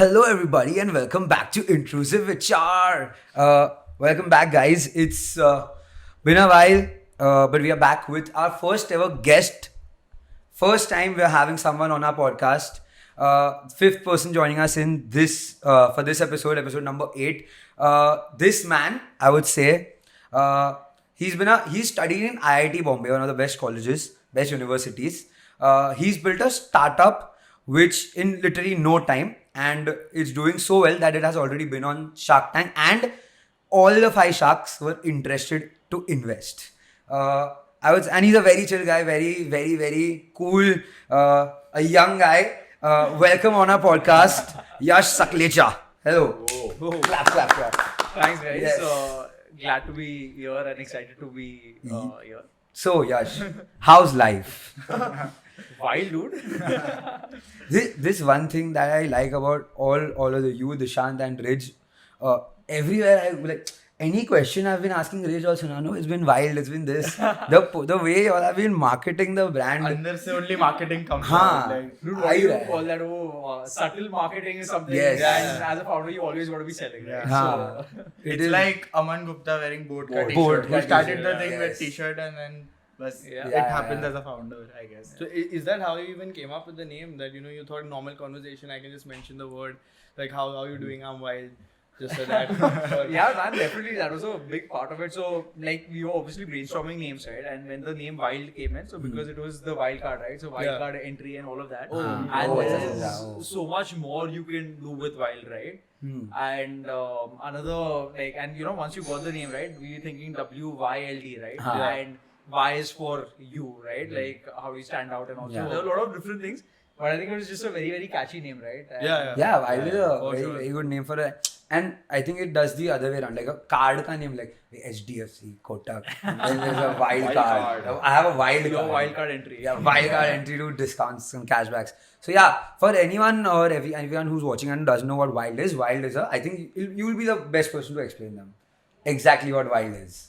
Hello, everybody, and welcome back to Intrusive Vichaaaar. Welcome back, guys. It's been a while, but we are back with our first ever guest. First time we're having someone on our podcast. Fifth person joining us in this for this episode number 8. This man, I would say, he's studied in IIT Bombay, one of the best colleges, best universities. He's built a startup which in literally no time, and it's doing so well that it has already been on Shark Tank, and all the 5 sharks were interested to invest. And he's a very chill guy, very, very, very cool, a young guy. Welcome on our podcast, Yash Sakhlecha. Hello. Whoa. Clap, clap, clap. Thanks, guys. Yes. Glad to be here and excited to be here. So, Yash, how's life? Wild, dude. This one thing that I like about all of you, Dishant and Ridge, everywhere I like any question I've been asking Ridge also, no, it's been wild, it's been this. The way you all have been marketing the brand. अंदर से only marketing comes हाँ. out. Like, Dude, what do you call that? Subtle marketing is something. Yes. And as a founder, you always want to be selling, right? हाँ. it's like Aman Gupta wearing boat ka Boat t-shirt. ka He started t-shirt, the thing yes. with t-shirt and then bas, Yeah. it happens as a founder, I guess. So is that how you even came up with the name? That you thought normal conversation, I can just mention the word like how are you doing? I'm wild, just so that. Yeah, man, definitely that was a big part of it. So, like, we were obviously brainstorming names, right? And when the name Wild came in, so because it was the wild card, right? So, wild card entry and all of that. And there's so much more you can do with Wild, right? And once you got the name, right, we were thinking WYLD, right? And Y is for you, right? Like how you stand out and also there are a lot of different things. But I think it was just a very, very catchy name, right? And Yeah, Wild is a for very, sure. very good name for a. And I think it does the other way around. Like a card ka name, like HDFC, Kotak. And then there's a wild card. I have a wild your card. wild card entry. Yeah, wild card entry to discounts and cashbacks. So yeah, for anyone or everyone who's watching and doesn't know what Wild is I think you will be the best person to explain them. Exactly what Wild is.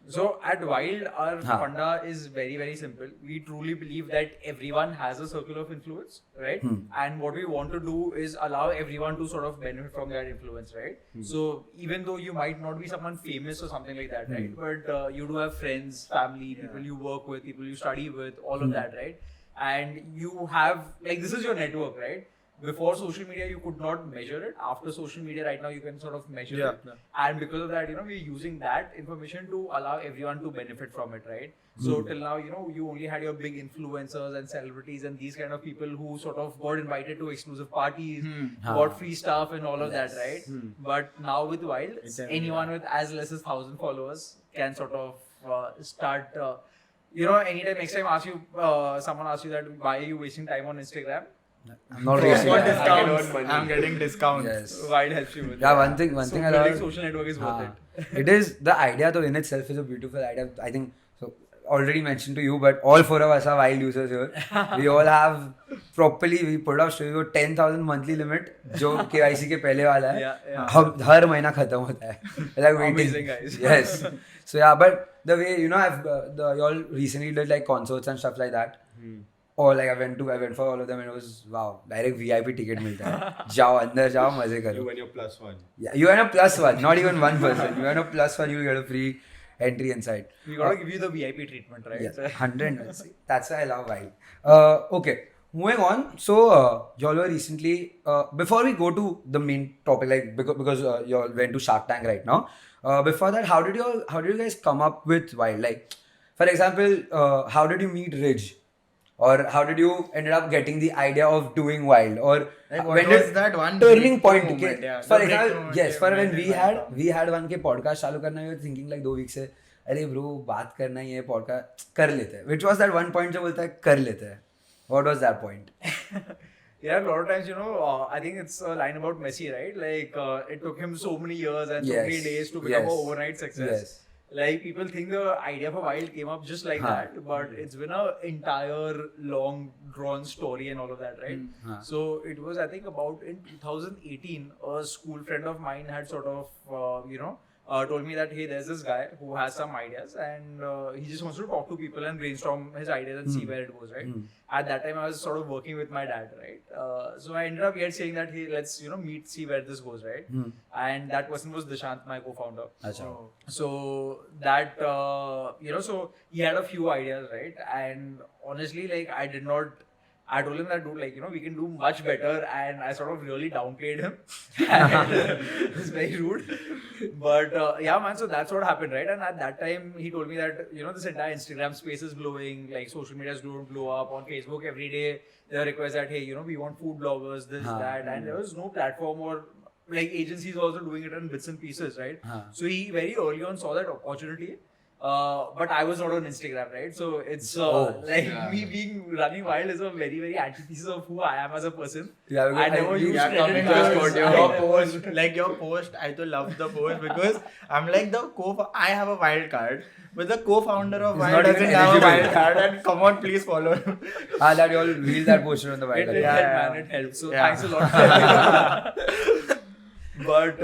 So at Wild, our funda is very, very simple. We truly believe that everyone has a circle of influence, right? And what we want to do is allow everyone to sort of benefit from that influence, right? So even though you might not be someone famous or something like that, right? But you do have friends, family, people you work with, people you study with, all of that, right? And you have, like, this is your network, right? Before social media, you could not measure it. After social media, right now, you can sort of measure it. And because of that, we're using that information to allow everyone to benefit from it, right? So till now, you only had your big influencers and celebrities and these kind of people who sort of got invited to exclusive parties, got free stuff and all of that, right? But now with Wild, anyone with as less as 1,000 followers can sort of start. Anytime next time someone asks you that why are you wasting time on Instagram? I'm not For racing. discounts, I'm getting discounts. Yes. Wild helps you with Yeah, that. one thing I building love. social network is worth it. It is the idea though in itself is a beautiful idea. I think so. Already mentioned to you, but all 4 of us are Wild users here. We all have we put up story 10,000 monthly limit जो KYC के पहले वाला है. हम हर महीना खत्म होता है. Like waiting. Amazing, guys. Yes. So yeah, but the way you all recently did like concerts and stuff like that. Or like I went for all of them and it was wow, direct VIP ticket मिलता है. जाओ अंदर जाओ मजे करो. You win your +1. Yeah, you earn a +1, not even one person. You earn a +1, you'll get a free entry inside. We gotta give you the VIP treatment, right? Yeah, 100. That's why I love Wild. Okay, moving on. So, y'all were recently, before we go to the main topic, like because y'all went to Shark Tank right now. Before that, how did you guys come up with Wild? Like, for example, how did you meet Ridge? Or how did you ended up getting the idea of doing Wild? Or Like, what when was did that one turning breakthrough point? moment, yeah, For the example, breakthrough moment yes, for when came we had one के podcast चालू करना, we were thinking like 2 weeks से, अरे bro बात करना ही है podcast कर लेते हैं. Which was that one point जो बोलता है कर लेते हैं. What was that point? Yeah, a lot of times, I think it's a line about Messi, right? Like, it took him so many years and so many days to become an overnight success. Yes. Like, people think the idea for Wild came up just like that, but it's been an entire long drawn story and all of that, right? So it was, I think, about in 2018, a school friend of mine had sort of, told me that, hey, there's this guy who has some ideas and he just wants to talk to people and brainstorm his ideas and see where it goes, right? At that time, I was sort of working with my dad, right? So I ended up here saying that, hey, let's, meet, see where this goes, right? And that person was Dishant, my co-founder. So that, so he had a few ideas, right? And honestly, like, I told him that, dude, like, we can do much better, and I sort of really downplayed him. It's very rude. But yeah, man, so that's what happened, right? And at that time, he told me that, this entire Instagram space is blowing, like, social medias don't blow up. On Facebook, every day, there are requests that, hey, we want food bloggers, this, that. And there was no platform or, like, agencies also doing it in bits and pieces, right? So he very early on saw that opportunity. But I was not on Instagram, right? So it's me being running wild is a very, very antithesis of who I am as a person. Yeah, I never used coming credit to cards. your post, like your post, I do love the post because I'm like I have a wild card, but the co-founder of He's Wild not doesn't even have a eligible. wild card, and come on, please follow him. That you all revealed that poster on the It Wild. did Yeah, help, yeah. man. It helped. So Yeah. thanks a lot. But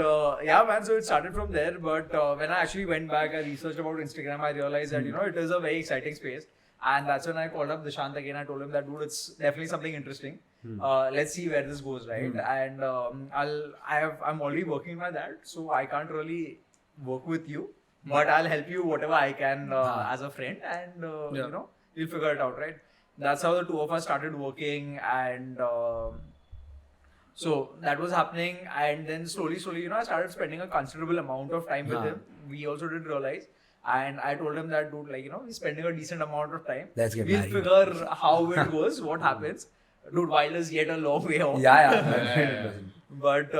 yeah, man, so it started from there. But when I actually went back, I researched about Instagram, I realized that, it is a very exciting space. And that's when I called up Dishant again. I told him that, dude, it's definitely something interesting. Let's see where this goes, right? And I'm already working with my dad, so I can't really work with you. But I'll help you whatever I can as a friend, and we'll figure it out, right? That's how the two of us started working, and so that was happening. And then slowly, I started spending a considerable amount of time with him. We also didn't realize. And I told him that, dude, like, we're spending a decent amount of time. Let's get We'll married. figure how it goes, what happens. Dude, Wild is yet a long way off. Yeah. But,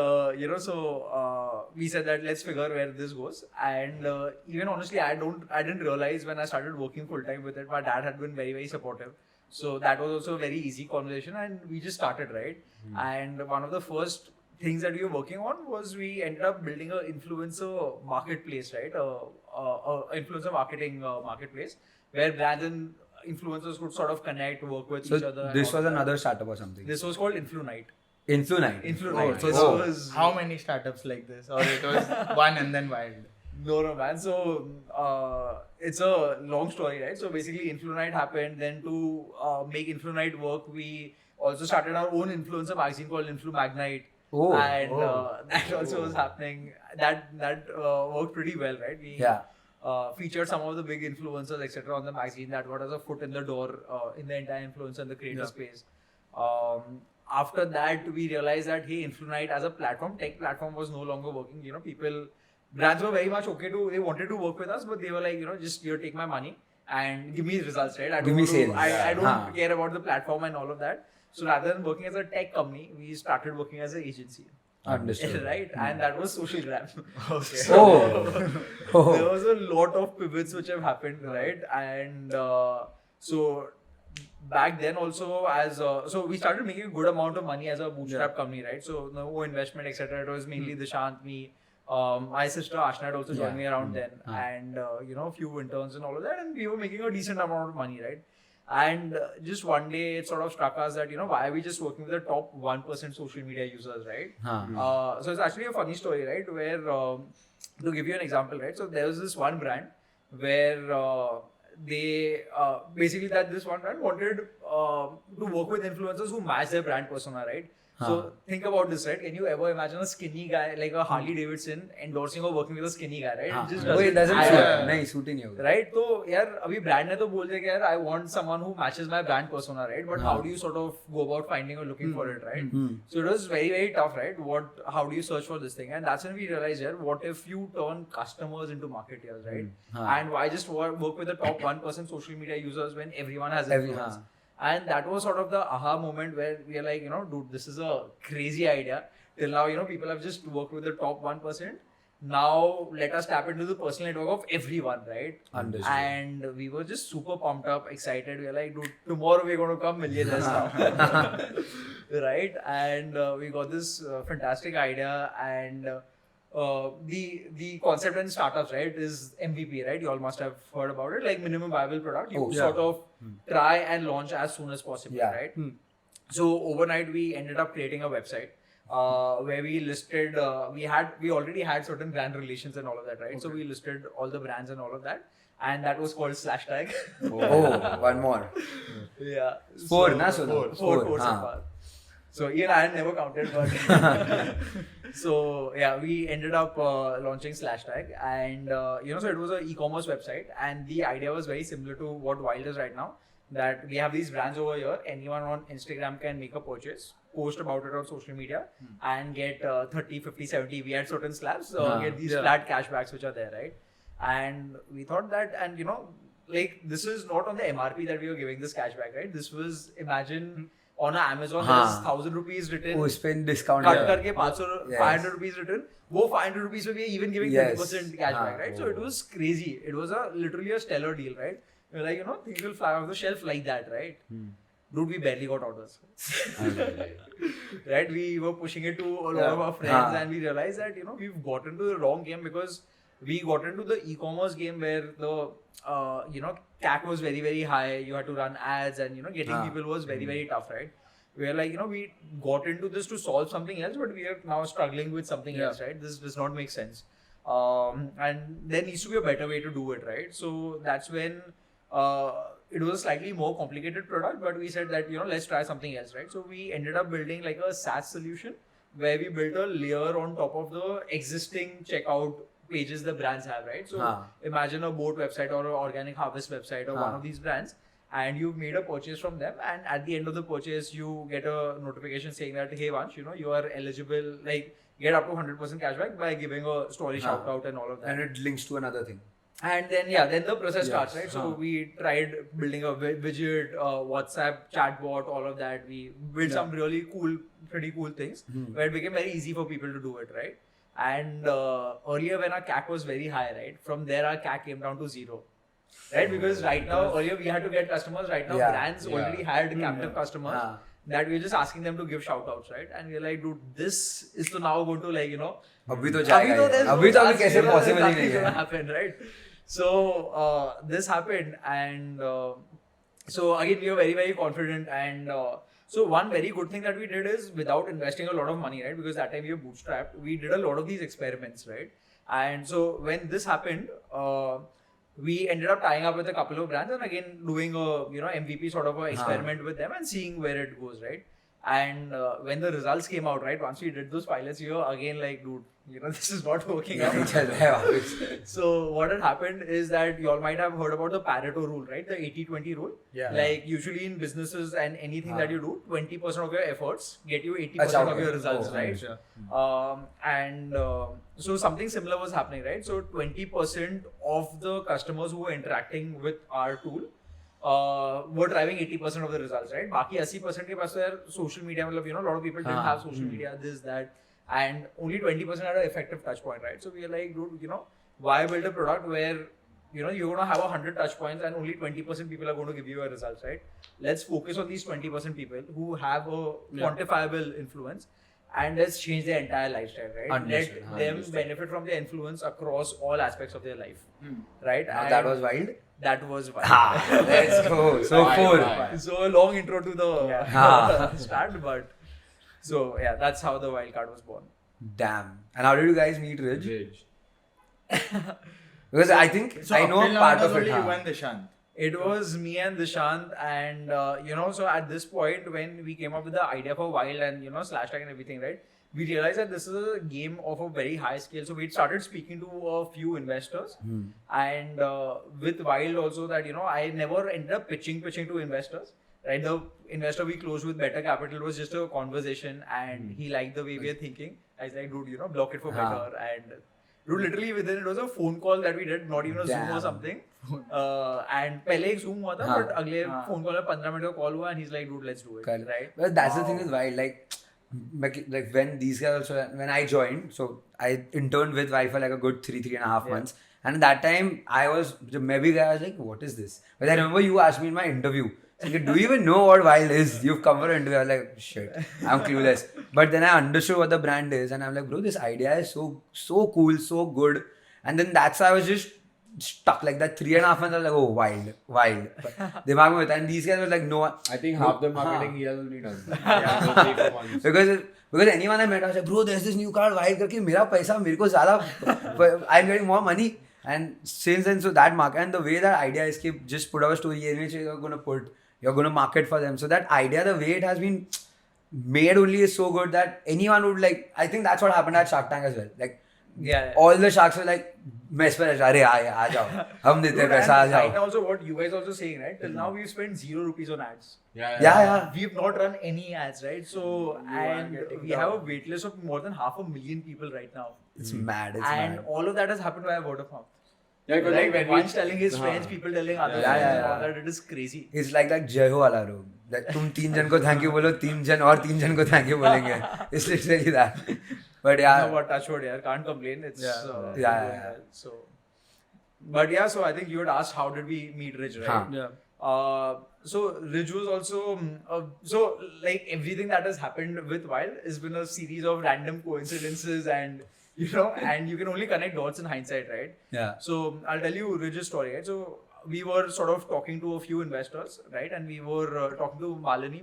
we said that let's figure where this goes. And even honestly, I didn't realize when I started working full time with it, my dad had been very, very supportive. So that was also a very easy conversation, and we just started, right? And one of the first things that we were working on was we ended up building an influencer marketplace, right? Influencer marketing marketplace where brands and influencers could sort of connect, work with each other. This was another startup or something. This was called Influnite. Influnite. So this was How many startups like this? Or it was one and then Wild? No, man. So it's a long story, right? So basically, Influnite happened. Then to make Influnite work, we also started our own influencer magazine called Influmagnite. And that also was happening. That worked pretty well, right? We featured some of the big influencers, etc., on the magazine. That got us a foot in the door in the entire influencer and the creator space. After that, we realized that, hey, Influnite as a platform, tech platform, was no longer working. Brands were very much they wanted to work with us, but they were like, just take my money and give me results, right? I don't care about the platform and all of that. So rather than working as a tech company, we started working as an agency. Understood. Right? And that was Socialgram. Okay. There was a lot of pivots which have happened, right? And so back then also, so we started making a good amount of money as a bootstrap company, right? So no investment, etc. It was mainly Dishant, me. My sister Ashna had also joined me around then, and a few interns and all of that, and we were making a decent amount of money, right? And just one day it sort of struck us that why are we just working with the top 1% social media users, right? So it's actually a funny story, right? Where to give you an example, right? So there was this one brand where they basically this one brand wanted to work with influencers who match their brand persona, right? So think about this, right? Can you ever imagine a skinny guy like a Harley Davidson endorsing or working with a skinny guy, right? It just doesn't suit नहीं होगा. Right? So यार अभी brand ने तो बोल दिया कि यार I want someone who matches my brand persona, right? But how do you sort of go about finding or looking for it, right? So it was very, very tough, right? How do you search for this thing? And that's when we realized, what if you turn customers into marketeers, right? And why just work with the top 1% social media users when everyone has influence? And that was sort of the aha moment where we are like, dude, this is a crazy idea. Till now, people have just worked with the top 1%. Now, let us tap into the personal network of everyone, right? Understood. And we were just super pumped up, excited. We are like, dude, tomorrow we're going to come millionaires now. Right? And we got this fantastic idea. And the concept in startups, right, is MVP, right? You all must have heard about it, like minimum viable product. You sort of try and launch as soon as possible, right? So overnight we ended up creating a website. where we listed, we already had certain brand relations and all of that, right? So we listed all the brands and all of that. And that was called /tag. Oh, one more. Yeah. Four, So- na Sona? Four so हाँ. far. So even I had never counted, but so yeah, we ended up launching /tag, and so it was an e-commerce website, and the idea was very similar to what WYLD is right now. That we have these brands over here. Anyone on Instagram can make a purchase, post about it on social media, and get 30, 50, 70. We had certain slabs, get these flat cashbacks which are there, right? And we thought that, and like this is not on the MRP that we were giving this cashback, right? This was, imagine on Amazon there's 1,000 rupees written, Oh, spend discount. cut Yeah. करके 500 rupees written. वो 500 rupees पे we are even giving 30% cashback, right? So it was crazy. It was literally a stellar deal, right? We're like, things will fly off the shelf like that, right? Dude, we barely got orders. Right? We were pushing it to a lot of our friends, and we realized that we've gotten into the wrong game, because we got into the e-commerce game where the CAC was very, very high. You had to run ads, and getting people was very, very tough, right? We're like, we got into this to solve something else, but we are now struggling with something else, right? This does not make sense. And there needs to be a better way to do it, right? So that's when it was a slightly more complicated product, but we said that let's try something else, right? So we ended up building like a SaaS solution where we built a layer on top of the existing checkout pages the brands have, right? So imagine a boat website or an organic harvest website or one of these brands, and you've made a purchase from them, and at the end of the purchase you get a notification saying that, hey Vansh, you are eligible, like get up to 100% cashback by giving a story shout out and all of that. And it links to another thing. And then then the process starts, right? So we tried building a widget, WhatsApp chatbot, all of that. We built some really pretty cool things where it became very easy for people to do it, right? And earlier when our CAC was very high, right? From there our CAC came down to 0. Right? Because right now, earlier we had to get customers, right now brands already had captive customers that we were just asking them to give shout outs, right? And we're like, dude, this is to now going to like, अभी तो जाएगा ये. अभी तो अभी कैसे possible ही नहीं है. Happen, right? So this happened, and so again we were very, very confident, and so one very good thing that we did is, without investing a lot of money, right? Because that time we were bootstrapped, we did a lot of these experiments, right? And so when this happened, we ended up tying up with a couple of brands and again doing a MVP sort of a experiment with them and seeing where it goes, right? And when the results came out, right, once we did those pilots, we were again like, dude, this is not working out. So what had happened is that you all might have heard about the Pareto rule, right? The 80-20 rule. Yeah. Like usually in businesses and anything that you do, 20% of your efforts get you 80% of your results, right? And so something similar was happening, right? So 20% of the customers who were interacting with our tool were driving 80% of the results, right? Baki 80% ke paas to yaar social media, a lot of people didn't have social media, this, that, and only 20% had an effective touch point, right? So we are like, dude, why build a product where you're going to have 100 touch points and only 20% people are going to give you a results, right? Let's focus on these 20% people who have a quantifiable influence, and let's change their entire lifestyle, right? Let them benefit from their influence across all aspects of their life, right? And that was WYLD? That was WYLD. Let's go. So 4. So a long intro to the start, but so yeah, that's how the WYLD card was born. Damn. And how did you guys meet Ridge? Because I think So I know up till now part it was of it. only you and Dishant. It was me and Dishant, and so at this point when we came up with the idea for WYLD and /tag and everything, right? We realized that this is a game of a very high scale. So we started speaking to a few investors, and with WYLD also that I never ended up pitching to investors. Right, the investor we closed with Better Capital was just a conversation, and he liked the way we are thinking. I was like, dude, block it for better. And dude, literally within it was a phone call that we did, not even a Zoom or something. And pehle ek Zoom hua tha, but agle phone call mein 15 minute ka call hua, and he's like, dude, let's do it. Right? Well, that's the thing with WYLD. Like when these guys also, when I joined, so I interned with WYLD for like a good 3.5 months. And at that time, I was like, what is this? But I remember you asked me in my interview, so, do you even know what WYLD is? You've come for an interview. I was like, shit, I'm clueless. But then I understood what the brand is, and I'm like, bro, this idea is so cool, so good. And then that's why I was just stuck like that 3.5 months. I was like, oh, WYLD. Dimag mein hota. And these guys were like, no. I think half the marketing he has already done. Yeah, Because Because anyone I met, I was like, bro, there's this new car, wild करके मेरा पैसा मेरे को ज़्यादा, I'm getting more money. And since then, so that market, and the way that idea is कि just put up a story in which you're gonna market for them. So that idea, the way it has been made only is so good that anyone would like. I think that's what happened at Shark Tank as well. Like all the sharks were like mesmerized. अरे आ जाओ, हम देते हैं पैसा, आ And जाओ. also what you guys also saying, right? Till now we've spent 0 rupees on ads. Yeah. We've not run any ads, right? So, and we have a wait list of more than 500,000 people right now. It's mad. It's And mad. all of that has happened via word of mouth. Yeah, because Like when one's telling his friends, people telling others, Yeah. all that. It is crazy. It's like that जय हो वाला room. Like तुम 3 जन को thank you बोलो, 3 जन और 3 जन को thank you बोलेंगे. It's literally that. But yeah. No, but touch wood, yeah, can't complain. It's Yeah. yeah. So, but yeah, so I think you had asked how did we meet Rich, right? Huh. Yeah. So Rich was also so like everything that has happened with WYLD has been a series of random coincidences, and and you can only connect dots in hindsight, right? Yeah. So I'll tell you Rich's story, right? So we were sort of talking to a few investors, right? And we were talking to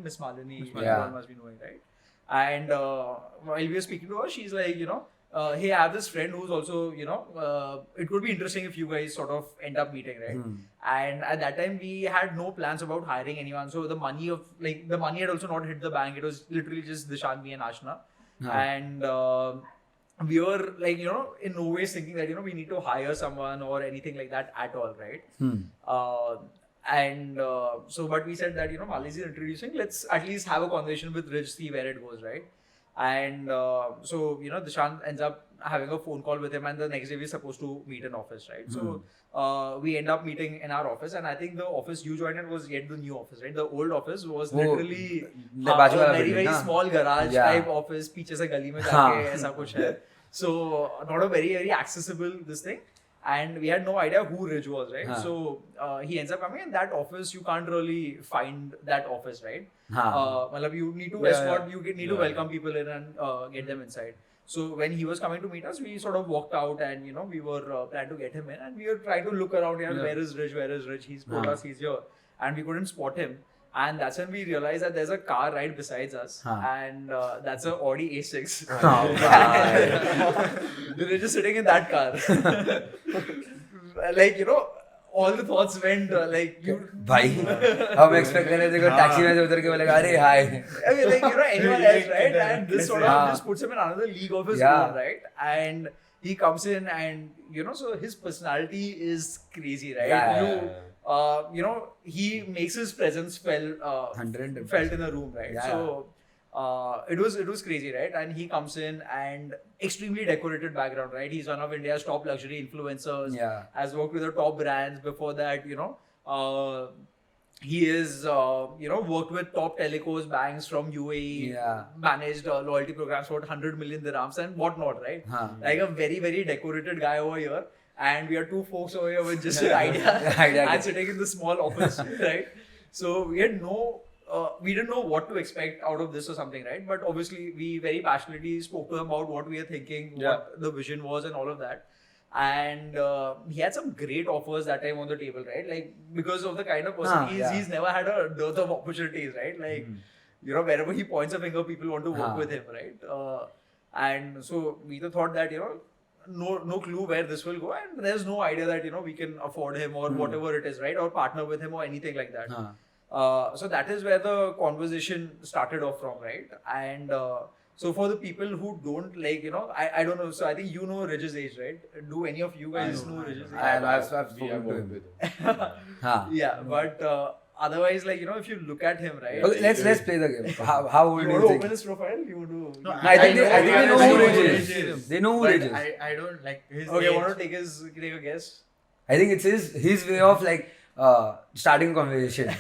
Miss Malini, everyone must be knowing, right? And while we were speaking to her, she's like, hey, I have this friend who's also, it would be interesting if you guys sort of end up meeting, right? And at that time, we had no plans about hiring anyone. So the money had also not hit the bank. It was literally just Dishant, me and Ashna. And we were like, in no ways thinking that, we need to hire someone or anything like that at all, right? And so, but we said that, Malini is introducing, let's at least have a conversation with Rich, see where it goes, right? And so, Dishant ends up having a phone call with him, and the next day we're supposed to meet in office, right? So we end up meeting in our office, and I think the office you joined in was yet the new office, right? The old office was literally a very small garage type office, पीछे से गली में जाके ऐसा कुछ है. So not a very accessible this thing. And we had no idea who Rich was, right? So he ends up coming in that office. You can't really find that office, right? You need to escort, you need to welcome people in and get them inside. So when he was coming to meet us, we sort of walked out, and we were trying to get him in, and we were trying to look around here. Where is Rich? He's told us he's here, and we couldn't spot him. And that's when we realized that there's a car right besides us, and that's an Audi A6. Rich is sitting in that car. Like, all the thoughts went like you. भाई, हम expect कर रहे थे कि taxi में से उतर के बोलेगा अरे hi. I mean, like, anyone else, right? And this sort of just puts him in another league of his own, right? And he comes in, and so his personality is crazy, right? He makes his presence felt in the room, right? So it was crazy, right? And he comes in, and extremely decorated background, right? He's one of India's top luxury influencers. Has worked with the top brands. Before that, he is worked with top telecos, banks from UAE. Managed loyalty programs for 100 million dirhams and whatnot, right? Like a very, very decorated guy over here. And we are two folks over here with just an idea and sitting in the small office, right? So we didn't know what to expect out of this or something, right? But obviously we very passionately spoke to him about what we were thinking, what the vision was and all of that. And he had some great offers that time on the table, right? Like, because of the kind of person he is, he's never had a dearth of opportunities, right? Like, wherever he points a finger, people want to work with him, right? And so we thought that, no clue where this will go, and there's no idea that we can afford him or whatever it is, right, or partner with him or anything like that. So that is where the conversation started off from, right? And so for the people who don't I don't know, so I think Rich's age, right? Do any of you guys know Rich's age? I've spoken to him. Yeah, but otherwise, if you look at him, right? Okay, let's play the game. How old do you want to think? open his profile? You want to? No, I think they know who Rich is. They know who Rich is. I don't like his Okay, age. want to take a guess? I think it's his way of starting a conversation.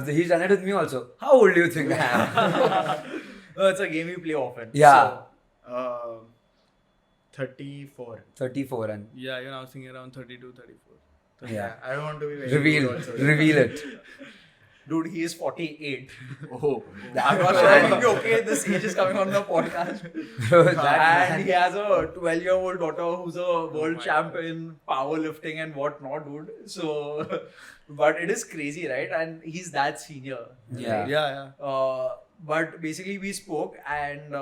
He's done it with me also. How old do you think I am? No, it's a game we play often. Yeah. So, 34. 34 and Yeah, I was thinking around 32, 34. yeah. I don't want to be very good also. Reveal it. dude, he is 48. Oh. I'm not sure if you're okay. This age is coming on the podcast. And he has a 12-year-old daughter who's a world champ in powerlifting and whatnot, dude. So, but it is crazy, right? And he's that senior. Yeah. Right? Yeah. But basically we spoke and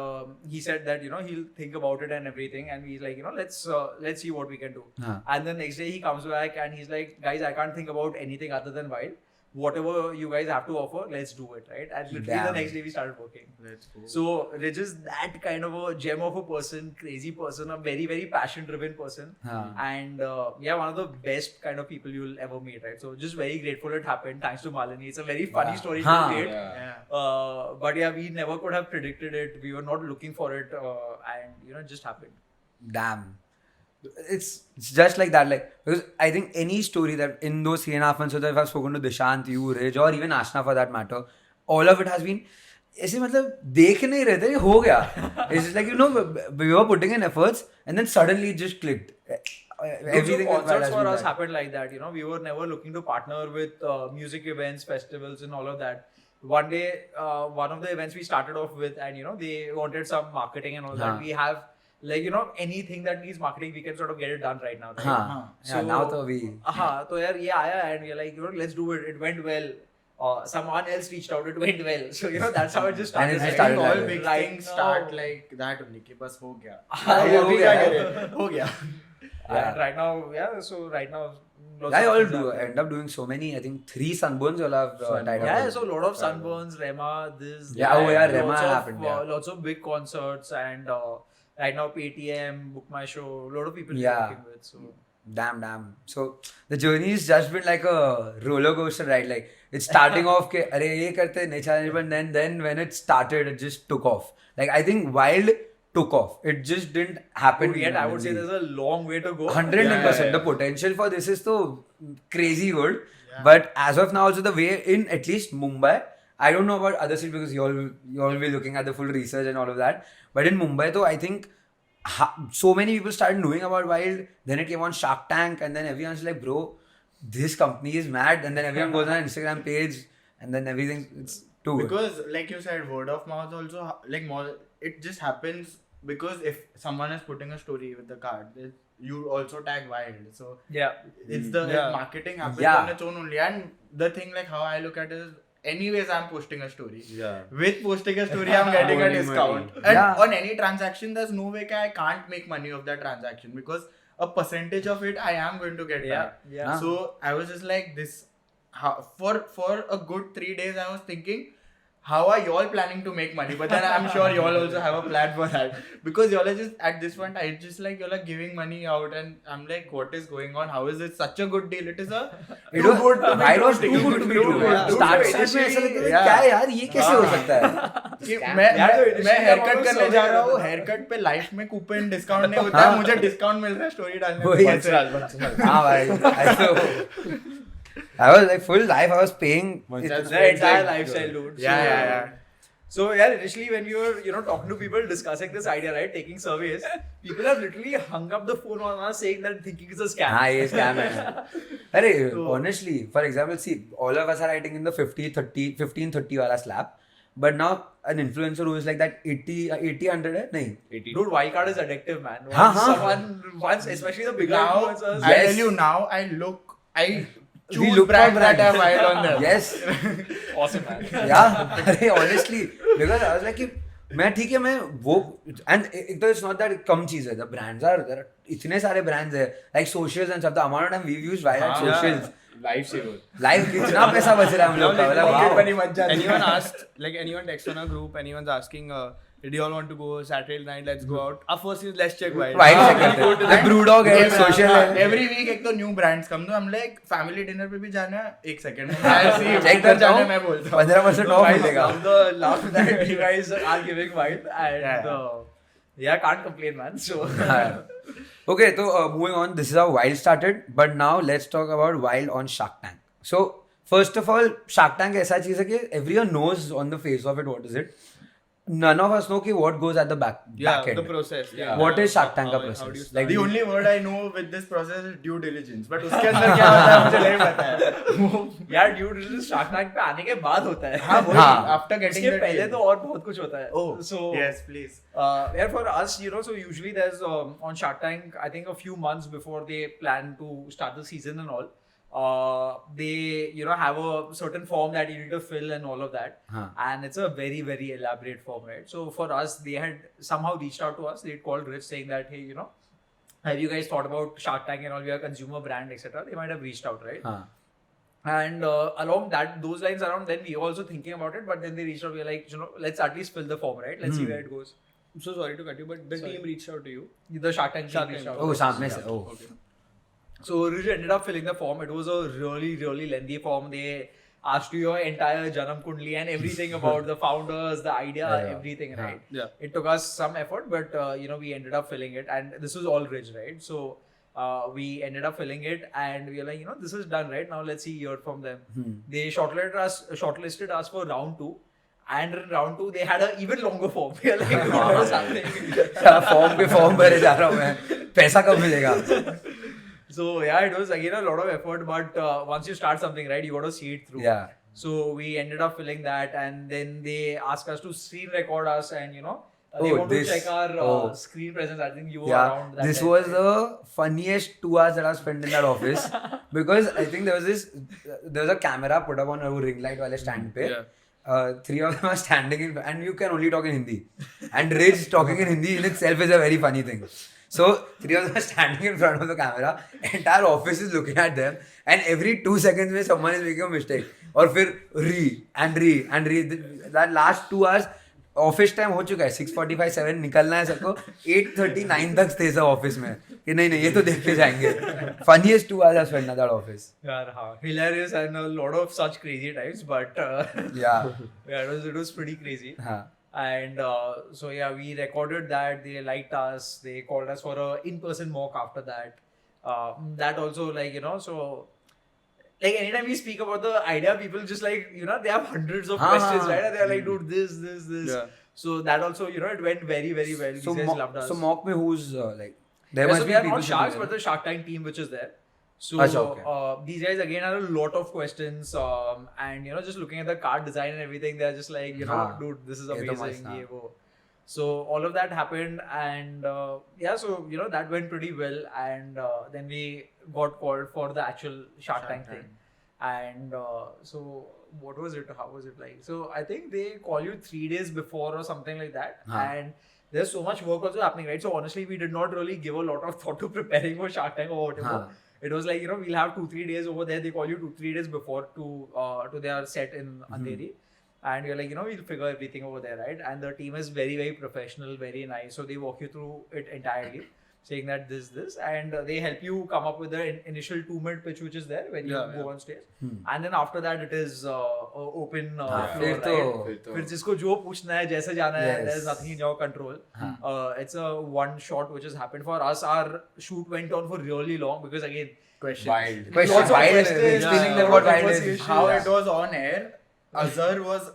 he said that he'll think about it and everything, and he's like let's see what we can do. And the next day he comes back and he's like, guys, I can't think about anything other than Wild. Whatever you guys have to offer, let's do it, right? And literally the next day we started working. Let's go. So Rich is that kind of a gem of a person, crazy person, a very, very passion-driven person. And one of the best kind of people you'll ever meet, right? So just very grateful it happened. Thanks to Malini. It's a very funny story to date. But yeah, we never could have predicted it. We were not looking for it, and it just happened. Damn. It's just like that, like, because I think any story that in those 3.5 months, so that if I've spoken to Dishant, you, Rich, or even Ashna for that matter, all of it has been ऐसे मतलब देख नहीं रहे थे, हो गया. It's just like, we were putting in efforts and then suddenly it just clicked. Everything concerts for us happened like that. We were never looking to partner with music events, festivals, and all of that. One day, one of the events we started off with, and they wanted some marketing and all that. We have anything that needs marketing, we can sort of get it done right now. Right? So now to we. So yaar, ye aaya and we're like, let's do it. It went well. Someone else reached out. It went well. So that's how it just started. And it started all like big right things now. start like that only. कि बस हो गया. हो गया. हो गया. And right now, so right now. I all do end up doing so many. I think 3 sunburns all have tied up. Yeah, so a lot of sunburns, Rema, this. Yeah, that, Rema lots happened. Of, lots of big concerts and right now Paytm, Book My Show, a lot of people working with. So. Damn. So the journey has just been like a roller coaster ride. Like it's starting off ke अरे ये करते नहीं चलने, but then when it started, it just took off. Like I think Wild took off. It just didn't happen. Yet I would say there's a long way to go. 110%. The potential for this is so crazy good. Yeah. But as of now, also the way in at least Mumbai, I don't know about other cities because you all will be looking at the full research and all of that. But in Mumbai, though, I think so many people started knowing about Wild. Then it came on Shark Tank, and then everyone's like, bro, this company is mad. And then everyone goes on Instagram page, and then everything, it's too good. Because like you said, word of mouth also, like more, it just happens because if someone is putting a story with the card, you also tag Wild. So it's the marketing happens on its own only. And the thing like how I look at it is, anyways, I'm posting a story. Yeah. With posting a story, I'm getting a discount. And on any transaction, there's no way I can't make money of that transaction because a percentage of it I am going to get back. Yeah. So I was just like this. For a good 3 days, I was thinking, how are y'all planning to make money? But then I'm sure y'all also have a plan for that. Because y'all are just, at this point, I just like y'all are giving money out and I'm like, what is going on? How is it such a good deal? It is a too good to be true. Start में ऐसा लगे क्या यार ये कैसे हो सकता है? मैं हेयरकट करने जा रहा हूँ, हेयरकट पे लाइफ में कूपन डिस्काउंट नहीं होता है, मुझे डिस्काउंट मिल रहा है स्टोरी डालने पे. हाँ भाई, I was like full life. I was paying the entire lifestyle, dude. Yeah. So initially when we were talking to people discussing this idea, right, taking surveys, people have literally hung up the phone on us saying that thinking it's a scam. हाँ ये scam है. Honestly, for example, see, all of us are writing in the 15-30 वाला slab, but now an influencer who is like that 80-100 है नहीं. Dude, wildcard is addictive, man. Once, especially the bigger influencers. I tell you now, I choose brands that have Wild on them. Yes. Awesome, man. Yeah. Honestly, because I was like, मैं ठीक है मैं वो and it's not that कम चीज़ है. The brands there are इतने सारे brands है like socials and stuff. The amount of time we've used Wild at socials. Lifesaver. Life कितना पैसा बच रहा है हम लोग का. Anyone asked, like anyone text on a group, anyone's asking, do you all want to go Saturday night? Let's go out. Our first is let's check Wild. The Brewdog है, social है. Every week एक तो new brands come. तो हम like family dinner पे भी जाना है. एक second में check करता हूँ. मैं बोलता हूँ 15% off मिलेगा. The love that you guys are giving Wild and can't complain, man. So okay, so moving on. This is how Wild started, but now let's talk about Wild on Shark Tank. So first of all, Shark Tank ऐसा चीज़ है कि everyone knows on the face of it what is it. None of us know what goes at the back end. The process. Yeah. What is Shark Tank process? Like the only word I know with this process is due diligence. But उसके अंदर क्या होता है मुझे नहीं पता है. यार due diligence Shark Tank पे आने के बाद होता है. हाँ वही. After getting इसके पहले तो और बहुत कुछ होता है. Oh. So yes, please. For us, so usually there's on Shark Tank, I think a few months before they plan to start the season and all. they have a certain form that you need to fill and all of that, and it's a very very elaborate form, right? So for us, they had somehow reached out to us. They called Rich saying that, hey, have you guys thought about Shark Tank and all? We are a consumer brand, etc. They might have reached out, right? And along those lines around, then we were also thinking about it, but then they reached out. We were like, let's at least fill the form, right? Let's see where it goes. I'm so sorry to cut you, but the team reached out to you. The Shark Tank team reached out. Oh, Samne se. Oh. Okay. So Rich ended up filling the form. It was a really, really lengthy form. They asked you your entire Janam Kundli and everything about the founders, the idea, everything, right? Yeah. It took us some effort, but we ended up filling it, and this was all Rich, right? So we ended up filling it, and we were like, this is done, right? Now let's hear from them. They shortlisted us for round 2. And in round 2, they had an even longer form. We were like, what is happening? form भरे जा रहा हूँ मैं. पैसा कब मिलेगा? So yeah, it was again a lot of effort, but once you start something, right, you got to see it through. Yeah. So we ended up filling that, and then they asked us to screen record us, and they want to check our screen presence. I think you were around that. This time, was right? the funniest 2 hours that I spent in that office because I think there was a camera put up on a ring light wale stand pe. Yeah. 3 of them are standing in, and you can only talk in Hindi. And Rich talking in Hindi in itself is a very funny thing. So 3 of them are standing in front of the camera. Entire office is looking at them, and every 2 seconds में someone is making a mistake. और फिर re. That last 2 hours office time हो चुका है 6:45 7 निकलना है सबको 8:39 तक थे सब ऑफिस में कि नहीं ये तो देख के जाएंगे. Funniest 2 hours I spent in that office. Yeah, hilarious and a lot of such crazy times, but it was pretty crazy. And so yeah, we recorded that. They liked us. They called us for a in-person mock after that. That also so. Like anytime we speak about the idea, people just they have hundreds of questions, right? And they're like, dude, this. Yeah. So that also, it went very, very well. So These guys loved us. So mock में who's like there must be we are not Sharks, but the Shark Tank team which is there. So these guys again had a lot of questions, and just looking at the card design and everything, they're just like, dude, this is amazing. So all of that happened, and so that went pretty well, and then we got called for the actual Shark Tank thing, and so what was it? How was it like? So I think they call you 3 days before or something like that, and there's so much work also happening, right? So honestly, we did not really give a lot of thought to preparing for Shark Tank or whatever. It was like we'll have 2-3 days over there. They call you 2-3 days before to their set in Andheri. And you're like, we'll figure everything over there, right? And the team is very, very professional, very nice. So they walk you through it entirely, saying that this, and they help you come up with the initial 2-minute pitch, which is there when you go on stage. And then after that, it is open floor, right? फिर जिसको जो पूछना है, जैसे जाना है, there's nothing in your control. It's a one shot which has happened for us. Our shoot went on for really long because again, Questions. Explaining them what wild is. How it was on air. Azhar was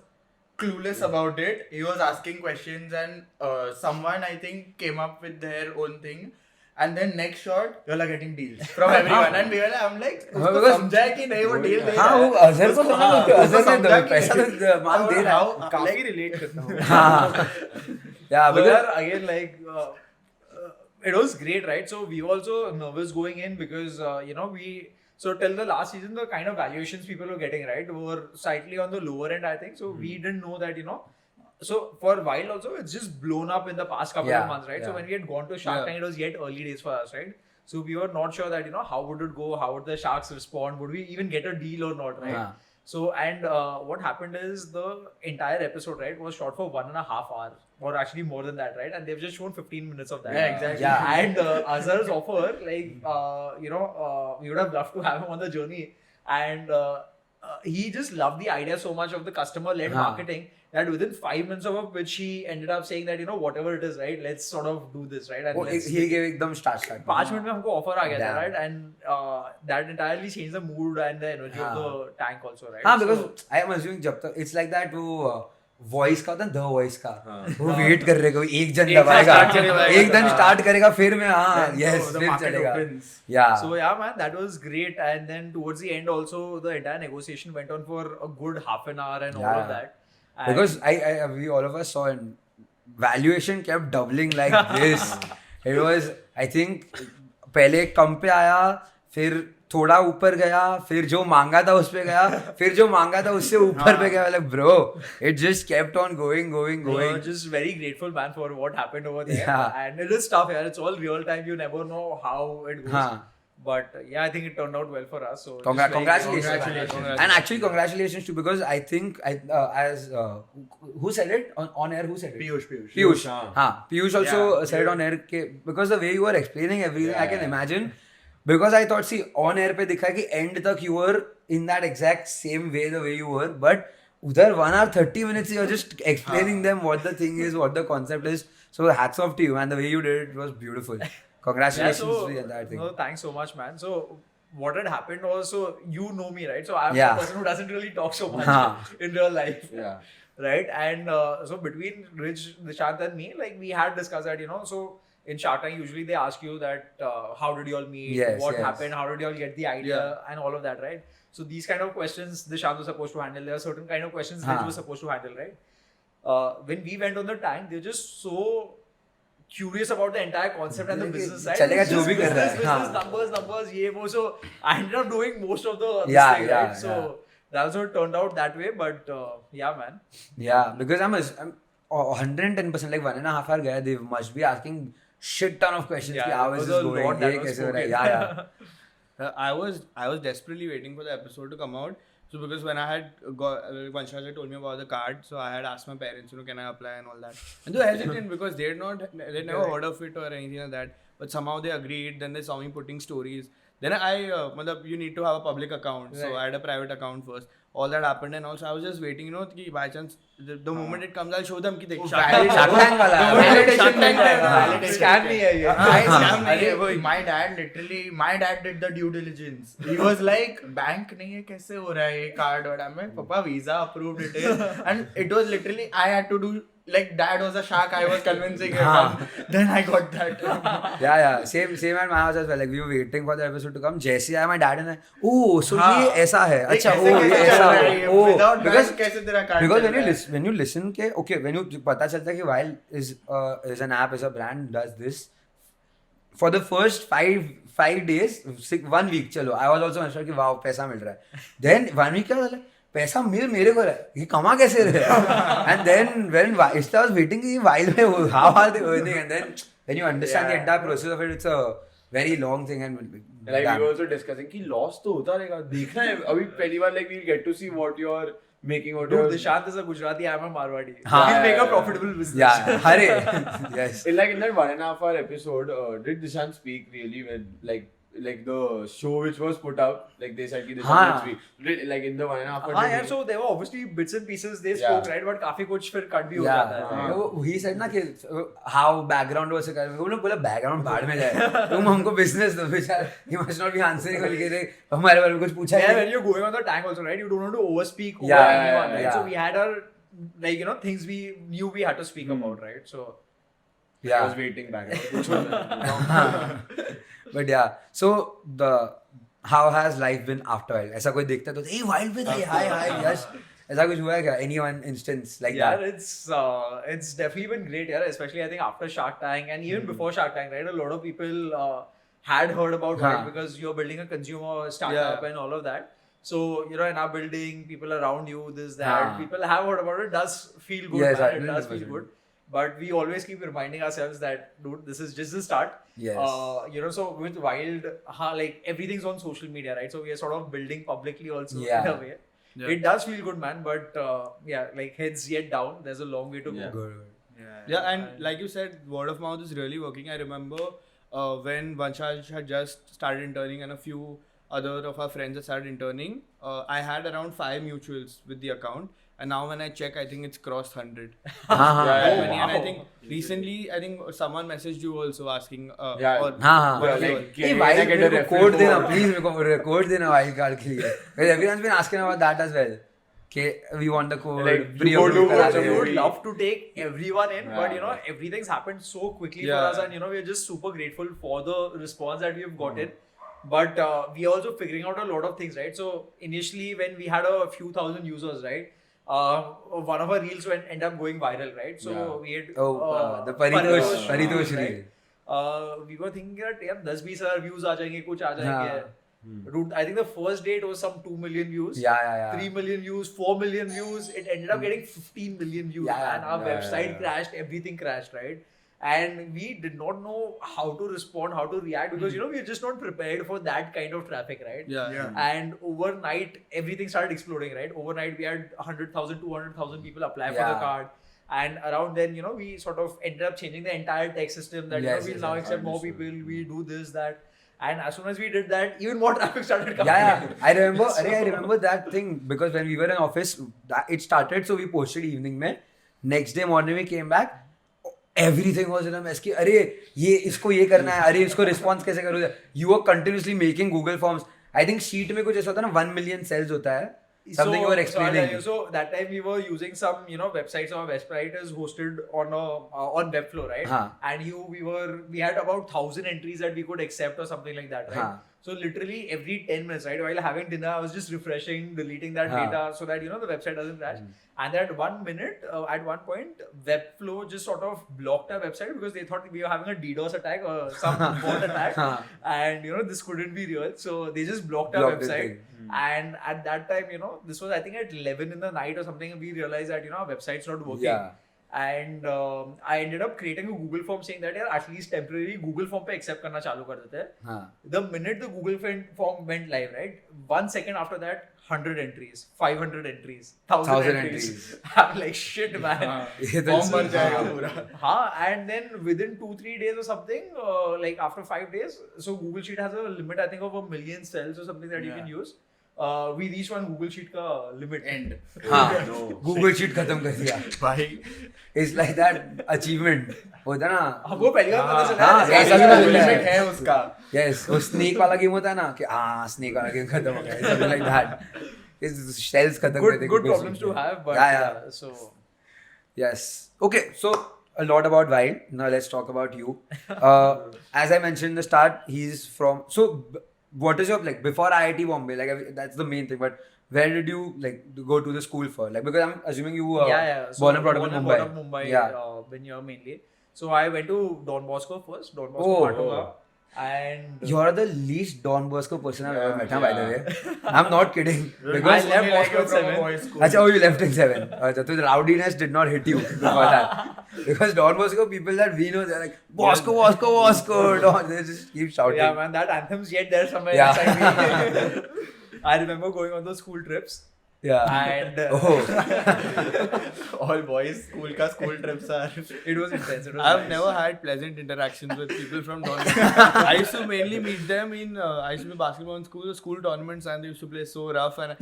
clueless about it. He was asking questions, and someone I think came up with their own thing. And then next shot, you all are getting deals from everyone. And we were like, I'm like, उसको समझा है कि नहीं वो deal दे रहा है. वो अजहर को अजहर ने पैसा तो मान दे रहा है. काफी relate करता हूँ. Yeah, but again it was great, right? So we were also nervous going in because So till the last season, the kind of valuations people were getting, right, were slightly on the lower end, I think. So we didn't know that, So for WYLD also, it's just blown up in the past couple of months, right? So when we had gone to Shark Tank, it was yet early days for us, right? So we were not sure that, how would it go? How would the Sharks respond? Would we even get a deal or not, right? So, and what happened is the entire episode, right, was shot for 1.5 hours. Or actually more than that, right? And they've just shown 15 minutes of that. Yeah, exactly. Yeah. And Azhar's offer, we would have loved to have him on the journey. And he just loved the idea so much of the customer-led marketing that within 5 minutes of a pitch, he ended up saying that, whatever it is, right, let's sort of do this, right? And he gave एकदम start. 5 minutes में हमको offer आ गया था, right? And that entirely changed the mood and the energy of the tank also, right? Because I am assuming जब तक it's like that वो voice का होता है, द वॉइस का वो वेट कर रहे एक जन दबाएगा, एक जन स्टार्ट करेगा, फिर मैं यस फिर चलेगा. So yeah, man, that was great. And then towards the end also, the entire negotiation went on for a good half an hour and all of that. And because we all of us saw, and valuation kept doubling like this. It was, I think, पहले कम पे आया, फिर थोड़ा ऊपर गया, फिर जो मांगा था उस पे गया, फिर जो मांगा था उससे ऊपर पे गया. Like bro, it just kept on going. Just very grateful, man, for what happened over there. Yeah. And it is tough, yeah. It's all real time. You never know how it goes. हाँ. But yeah, I think it turned out well for us. So Congratulations. Congratulations. And actually congratulations too, because I think who said it on air? Who said it? Piyush. Piyush also said it on air because the way you were explaining everything, I can imagine. Because I thought, see, on air पे दिखा कि end तक you were in that exact same way the way you were, but उधर 1 hour 30 minutes you're just explaining them what the thing is, what the concept is. So hats off to you, and the way you did it was beautiful. Congratulations to you on that thing. No, thanks so much, man. So what had happened was, so you know me, right? So I'm Yeah. the person who doesn't really talk so much in real life. Yeah. Right? And so between Rich, Dishant and me, like we had discussed that, so in Shark Tank, usually they ask you that how did you all meet, what happened, how did you all get the idea, and all of that, right? So these kind of questions Dishant was supposed to handle. There are certain kind of questions Rich was supposed to handle, right? When we went on the tank, they're just so curious about the entire concept and the business side. चलेगा जो भी कर रहा है. Business, numbers, ये वो. So I ended up doing most of the this Yeah, thing, yeah, right? So that's how it turned out that way. But yeah, man. Yeah, because I'm 110% like 1.5 hour guy. They must be asking shit ton of questions. Yeah, कि how it is was this a going? lot that ये was कैसे हो रहा है? spoken. Yeah. I was desperately waiting for the episode to come out. So because when I had Vanshaj had told me about the card, so I had asked my parents, can I apply and all that. And they were hesitant because they'd never heard of it or anything like that. But somehow they agreed. Then they saw me putting stories. Then you need to have a public account. So I had a private account first. All that happened, and also I was just waiting, कि by chance the moment it comes, I'll show them कि देख Shark Tank वाला है. Shark Tank Scam नहीं है ये. scam नहीं है वही. My dad did the due diligence. He was like, bank नहीं है, कैसे हो रहा है ये कार्ड वाला में? Papa, visa approved it is. And it was literally, I had to do, like dad was a shark, I was convincing him. Then I got that. Yeah. Same at my house as well. Like we were waiting for the episode to come. जैसे आया my dad and I, oh, so ये ऐसा है. अच्छा, oh, ये ऐसा है. Oh, Without because bank कैसे तेरा card? because when you listen के, okay, when you पता चलता है कि WYLD is an app, is a brand, does this. For the first 5 days, 1 week, चलो, I was also unsure कि wow, पैसा मिल रहा है. Then 1 week क्या होता है? पैसा मेरे को रहा है, ये कमा कैसे रहे? And then when I was waiting कि WYLD में how are they earning, and then when you understand the entire process of it, it's a very long thing. And like we were also discussing कि loss तो होता रहेगा, देखना है अभी पहली बार, like we'll get to see what you're making out Dude, of. Dishant is a Gujarati, I'm a Marwadi. हाँ. He'll make a profitable business. Yeah, Hare. Yes. In that 1.5 hour episode, did Dishant speak really when like the show which was put up, like they said कि Dishant will speak, like in the 1.5 hour. हाँ यार, so there were obviously bits and pieces they spoke, right, but काफी कुछ फिर cut भी हो जाता है. He said ना कि how background was कर, वो लोग बोला background भाड़ में जाए, तुम हमको business दो बेचारा. He must not be answering बोल के हमारे बारे में कुछ पूछा. Yeah, when you're going on the tank also, right, you don't want to overspeak over anyone, right? So we had our things we knew we had to speak about, right? So I was waiting back. But yeah, so how has life been after WYLD? ऐसा कोई देखता तो hey WYLD पे था, hi Yash, ऐसा कुछ हुआ है क्या? Any one instance like that? Yeah, it's definitely been great, yeah, especially I think after Shark Tank and even before Shark Tank, right? A lot of people had heard about WYLD because you're building a consumer startup and all of that. So, in our building, people around you, this, that, people have heard about it. It does feel good, Yes, man. It does feel good. But we always keep reminding ourselves that, dude, this is just the start. Yes. So with WYLD, like everything's on social media, right? So we are sort of building publicly also in a way. Yeah. It does feel good, man. But like heads yet down. There's a long way to go. Good. Yeah, and like you said, word of mouth is really working. I remember when Vanshaj had just started interning and a few other of our friends that started interning, I had around 5 mutuals with the account. And now when I check, I think it's crossed 100. And I think recently, someone messaged you also asking. Hey, WYLD मेरे को code देना, please मेरे को code देना WYLD card के लिए. Because everyone's been asking about that as well. Okay, we want the code. We would love to take everyone in, but everything's happened so quickly for us, and we're just super grateful for the response that we've gotten. But we are also figuring out a lot of things, right? So initially, when we had a few thousand users, right? One of our reels ended up going viral, right? So we had the Paritosh reel. We were thinking that 10-20 views आ जाएंगे, कुछ आ जाएंगे. Dude, I think the first day it was some 2 million views. Yeah. 3 million views, 4 million views. It ended up getting 15 million views, man. Our website crashed, everything crashed, right? And we did not know how to respond, how to react, because we are just not prepared for that kind of traffic, right? Yeah. And overnight, everything started exploding, right? Overnight, we had 100,000, 200,000 people apply for the card. And around then, we sort of ended up changing the entire tech system that we'll now accept more people, we do this, that. And as soon as we did that, even more traffic started coming. Yeah. I remember that thing, because when we were in office, it started, so we posted evening mein. Next day morning we came back, everything was in a mess. Ki, अरे ये इसको ये करना है, अरे इसको response कैसे करूँ? You were continuously making Google Forms. I think sheet में कुछ ऐसा होता है ना, 1 million cells होता है. Something you were explaining. So that time we were using some, websites. Our website is hosted on on Webflow, right? And we had about 1,000 entries that we could accept or something like that, right? So literally every 10 minutes, right, while having dinner, I was just refreshing, deleting that data so that the website doesn't crash. And at 1 minute, at one point, Webflow just sort of blocked our website because they thought we were having a DDoS attack or some bot attack, and this couldn't be real. So they just blocked our website. And at that time, this was I think at 11 in the night or something, we realized that our website's not working. Yeah. And I ended up creating a Google form saying that at least temporarily Google form पे accept करना चालू कर देते हैं. The minute the Google form went live, right, 1 second after that, 100 entries, 500 entries, 1,000 entries. I'm like, shit, man. Form भर जाएगा पूरा. And then within 2-3 days or something, like after 5 days, so Google Sheet has a limit, I think, of 1 million cells or something that you can use. We reached one Google Sheet का limit end. Google Sheet खत्म कर दिया. भाई. It's like that achievement. होता ना. हमको पहली बार पता चला. ऐसा भी limit है उसका. Yes, वो snake वाला गेम होता है ना कि snake वाला गेम खत्म हो गया. Something like that. It's shells खत्म कर देंगे. Good problems to have, but so. Yes. Okay, so a lot about WYLD. Now let's talk about you. As I mentioned in the start, he's from. So, what is your before IIT Bombay? That's the main thing. But where did you go to the school for? Because I'm assuming you were So born and brought up in Mumbai. When you're mainly. So I went to Don Bosco first. Don Bosco Matova. And you're the least Don Bosco person I've ever met, by the way. I'm not kidding. Because I left Bosco in 7. Oh, you left in 7. So the rowdiness did not hit you before that. Because Don Bosco, people that we know, they're like, Bosco, Bosco, Bosco. Don, they just keep shouting. Yeah, man, that anthem's yet there somewhere inside me. I remember going on those school trips. Yeah. And all boys school trips are. It was intense. I've never had pleasant interactions with people from Don. I used to mainly meet them in. I used to play basketball in school tournaments, and they used to play so rough. And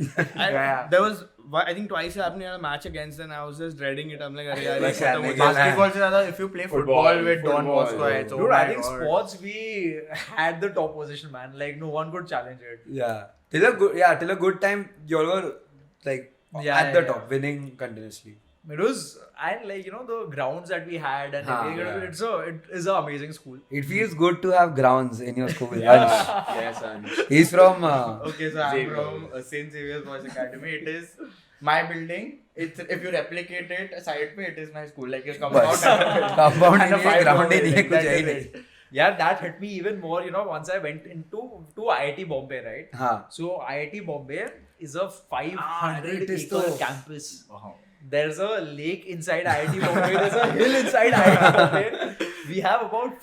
there was, I think, twice happening at a match against them. I was just dreading it. I'm like, basketball se zyada if you play football with Don Bosco, it's dude, I think sports we had the top position, man. No one could challenge it. Yeah. Till a good time, you all were at the top, winning continuously. It was, and the grounds that we had and everything. It is an amazing school. It feels good to have grounds in your school. Yes, Ansh. He's from. Okay, so I'm from St. Xavier's Boys Academy. It is my building. It's if you replicate it side pe, it is my school. Like a compound and a ground nahi. Yeah, that hit me even more, once I went into IIT Bombay, right? So IIT Bombay is a 500-acre campus. Wow. There's a lake inside IIT Bombay. There's a hill inside IIT Bombay. We have about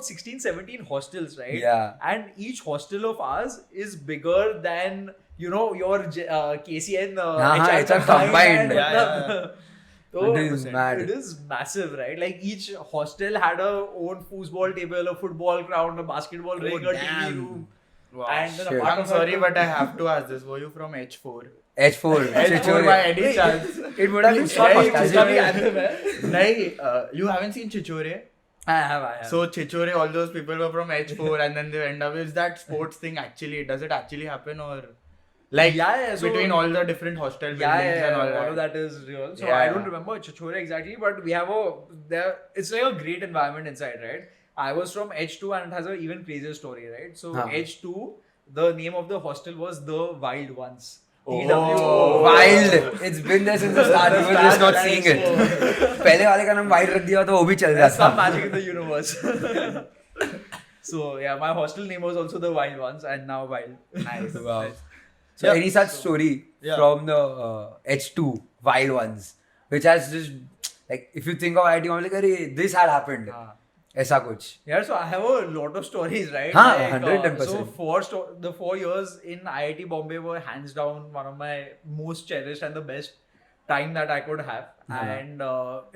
16, 17 hostels, right? Yeah. And each hostel of ours is bigger than, your KCN HR combined. So it is mad. It is massive, right? Each hostel had a own foosball table, a football ground, a basketball ring, a TV room. Wow. And then I'm sorry, but I have to ask this. Were you from H4? H4. H4 by any chance? It would have been Nahi, you haven't seen Chichore? I have. So Chichore, all those people were from H4 and then they end up. Is that sports thing actually? Does it actually happen or? So between all the different hostel buildings and all that is real. So I don't remember Chichore exactly, but we have it's a great environment inside, right? I was from H2 and it has an even crazier story, right? So H2, the name of the hostel was the WYLD once. WYLD. It's been there since the start. We were just not seeing it. पहले वाले का नाम WYLD रख दिया तो वो भी चल जाता. Some magic in the universe. So yeah, my hostel name was also the Wild Ones, and now Wild. Nice. Wow. So any such story from the H2 Wild Ones, which has just like if you think of IIT, I'm like, "Arey, this had happened." ऐसा कुछ. Yeah, so I have a lot of stories, right? हाँ, like, 110%. So the 4 years in IIT Bombay were hands down one of my most cherished and the best time that I could have. And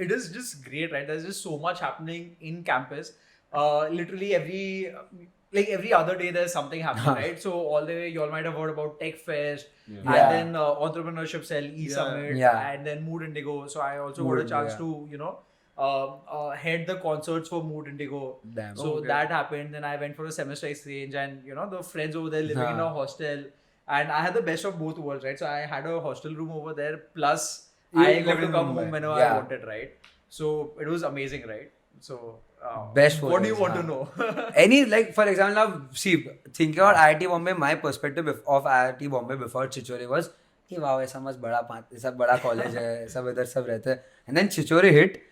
it is just great, right? There's just so much happening in campus. Literally every other day there's something happening, right? So all the way you all might have heard about Tech Fest and then Entrepreneurship Cell, E-Summit and then Mood Indigo. So I also got a chance to, head the concerts for Mood Indigo. Damn. So that happened. Then I went for a semester exchange and, the friends over there living in a hostel. And I had the best of both worlds, right? So I had a hostel room over there. Plus, I got to come home whenever I wanted, right? So it was amazing, right? So, best. What do you want to know? Any, like, for example, now, see, thinking about IIT Bombay, my perspective of IIT Bombay before Chichore was, कि wow, ऐसा मस्त बड़ा college है, सब इधर सब रहते हैं. And then Chichore hit.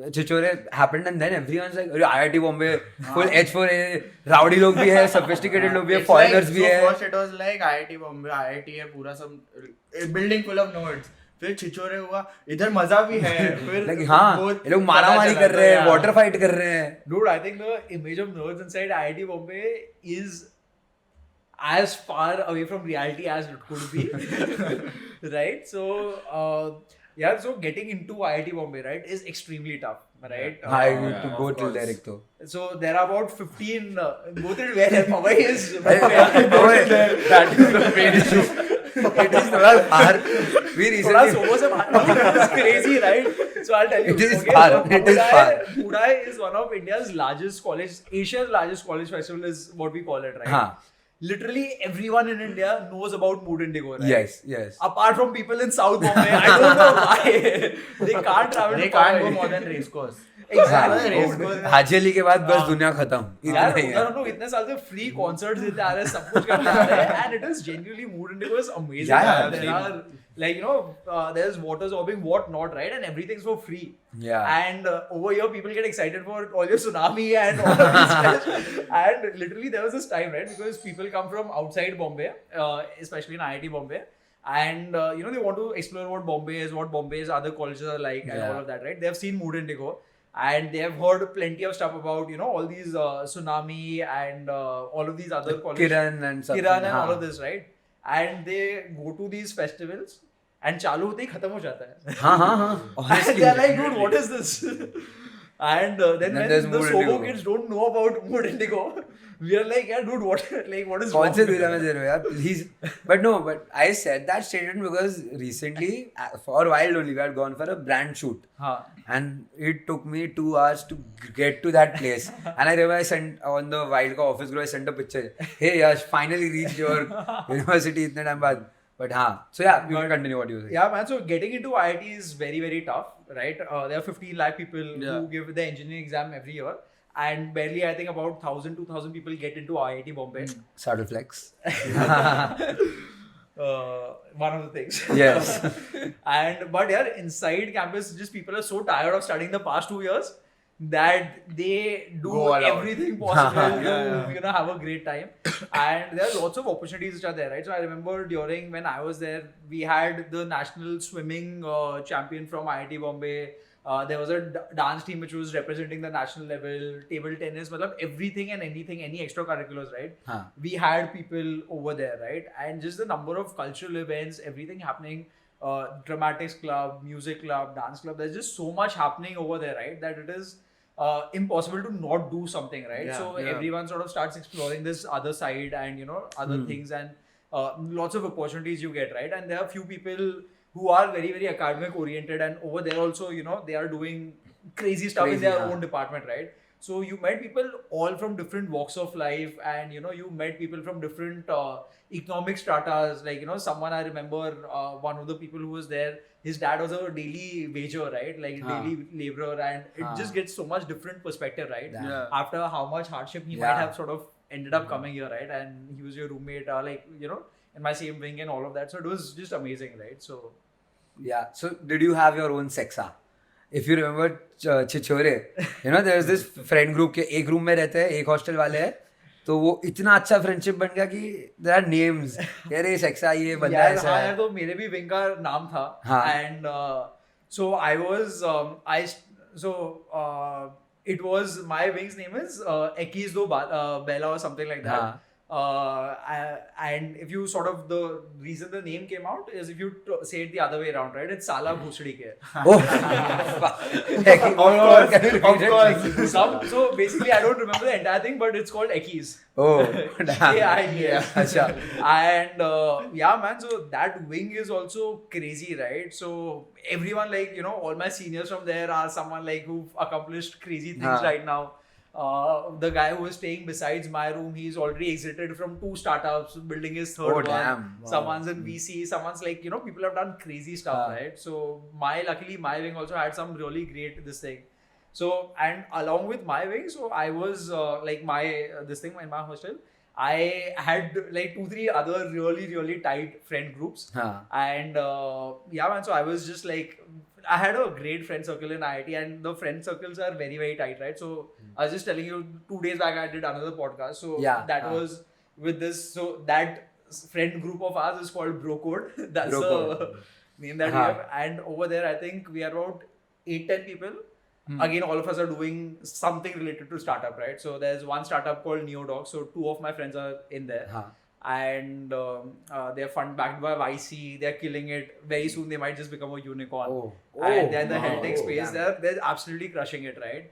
Chichore happened and then everyone's like, IIT Bombay, full H4A, rowdy लोग भी है, sophisticated लोग भी है, foreigners भी है. So first it was like IIT Bombay, IIT है पूरा सब a building full of nerds. फिर छिछोरे हुआ, इधर मजा भी है. फिर like, हाँ, ये लोग मारामारी कर रहे हैं, water fight कर रहे हैं. Dude, I think the image of nerds inside IIT Bombay is as far away from reality as it could be. Right? So, so getting into IIT Bombay, right, is extremely tough, right? I need to go till there, तो. So there are about 15. Go till where? Powai is. That is the main issue. It is थोड़ा far. We recently. It is crazy, right? So I'll tell you. It is far. So It is far. Pudai is one of India's largest college, Asia's largest college festival is what we call it, right? हाँ. Literally everyone in India knows about Mood Indigo, right? Yes. Apart from people in South Bombay, I don't know why they can't travel. They can't go more than race course. Exactly. हाजिली के बाद बस दुनिया खत्म. यार उधर लोग इतने साल से फ्री कॉन्सर्ट्स देते आ रहे हैं, सब कुछ करते आ रहे हैं, and it is genuinely Mood Indigo is amazing. There are like there's water zorbing, what not, right, and everything's for free. And over here people get excited for all your tsunami and all of this. And literally there was this time, right, because people come from outside Bombay, especially in IIT Bombay. And they want to explore what Bombay is, what Bombay's other colleges are like, and all of that, right? They have seen Mood Indigo. And they have heard plenty of stuff about, all these tsunami and all of these other colleges. Kiran and all of this, right? And they go to these festivals and चालू होते ही खत्म हो जाता है. हाँ. And they're like, dude, what is this? And then when the Sobo kids don't know about Mood Indigo, we are like, yeah, dude, what is wrong? Please. But I said that statement because recently, for WYLD only, we had gone for a brand shoot. And it took me 2 hours to get to that place. And I remember I sent on the WYLD office group, I sent a picture. Hey Yash, finally reached your university itne time baad. But so you can continue what you say. Yeah, man. So getting into IIT is very, very tough, right? There are 15 lakh people who give the engineering exam every year. And barely, I think, about 1,000, 2,000 people get into IIT Bombay. Subtle flex. One of the things. Yes. But inside campus, just people are so tired of studying the past 2 years that they do everything possible to have a great time. And there are lots of opportunities which are there, right? So I remember during when I was there, we had the national swimming champion from IIT Bombay. There was a dance team which was representing the national level, table tennis, everything and anything, any extracurriculars, right? We had people over there, right? And just the number of cultural events, everything happening, dramatics club, music club, dance club, there's just so much happening over there, right? That it is impossible to not do something, right? Everyone sort of starts exploring this other side and, other things and lots of opportunities you get, right? And there are few people who are very, very academic oriented, and over there also, they are doing crazy stuff in their own department, right? So you met people all from different walks of life, and you met people from different economic stratas. Like someone I remember, one of the people who was there, his dad was a daily wager, right? Like daily laborer, and it just gets so much different perspective, right? After how much hardship he might have sort of ended up coming here, right? And he was your roommate, in my same wing and all of that. So it was just amazing, right? So so did you have your own sexa? if you remember Chichore, you know, there's this friend group के एक room में रहते हैं, एक hostel वाले हैं, तो वो इतना अच्छा फ्रेंडशिप बन गया कि there are names, कह रहे सेक्सा ये बंदा ऐसा है. यार तो मेरे भी विंग का नाम था, and so I was it was, my wing's name is Ekis do Bella or something like that. And if you sort of, the reason the name came out is if you say it the other way around, right? It's Sala Bhusdi ke. Of course. So basically, I don't remember the entire thing, but it's called Ekis. Oh, yeah. And yeah, man. So that wing is also crazy, right? So everyone, like, you know, all my seniors from there are someone like who've accomplished crazy things right now. The guy who was staying besides my room, he's already exited from 2 startups, building his third one. Damn. Wow. Someone's in VC, someone's like, you know, people have done crazy stuff, right? So luckily my wing also had some really great this thing. So, and along with my wing, so I was like this thing in my hostel, I had like 2-3 other really tight friend groups. And yeah, man, so I was just like, I had a great friend circle in IIT, and the friend circles are very tight, right? So I was just telling you, 2 days back I did another podcast. So that was with this. So that friend group of ours is called Bro Code. That's the name that we have. And over there, I think we are about 8-10 people. Again, all of us are doing something related to startup, right? So there's one startup called NeoDoc. So 2 of my friends are in there. And they're backed by YC. They're killing it. Very soon they might just become a unicorn. And they're in the health tech space. They're absolutely crushing it, right?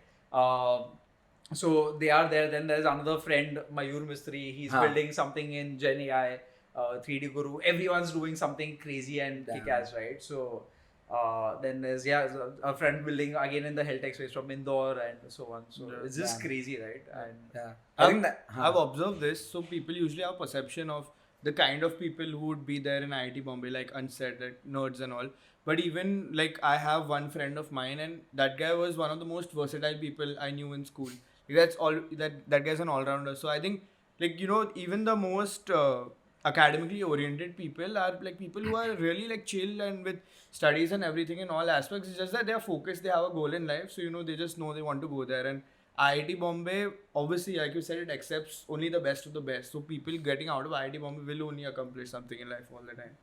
So they are there. Then there's another friend, Mayur Mistry. He's building something in Gen AI, 3D Guru. Everyone's doing something crazy and kick-ass, right? So then there's a friend building again in the health tech space from Indore and so on. So it's just crazy, right? And I think that I've observed this. So people usually have perception of the kind of people who would be there in IIT Bombay, like unsaid, like nerds and all. But even like I have one friend of mine, and that guy was one of the most versatile people I knew in school. Like, that's all. That guy's an all-rounder. So I think, like, you know, even the most academically oriented people are like people who are really like chill and with studies and everything in all aspects. It's just that they are focused, they have a goal in life, so you know, they just know they want to go there. And IIT Bombay, obviously, like you said, it accepts only the best of the best. So people getting out of IIT Bombay will only accomplish something in life all the time.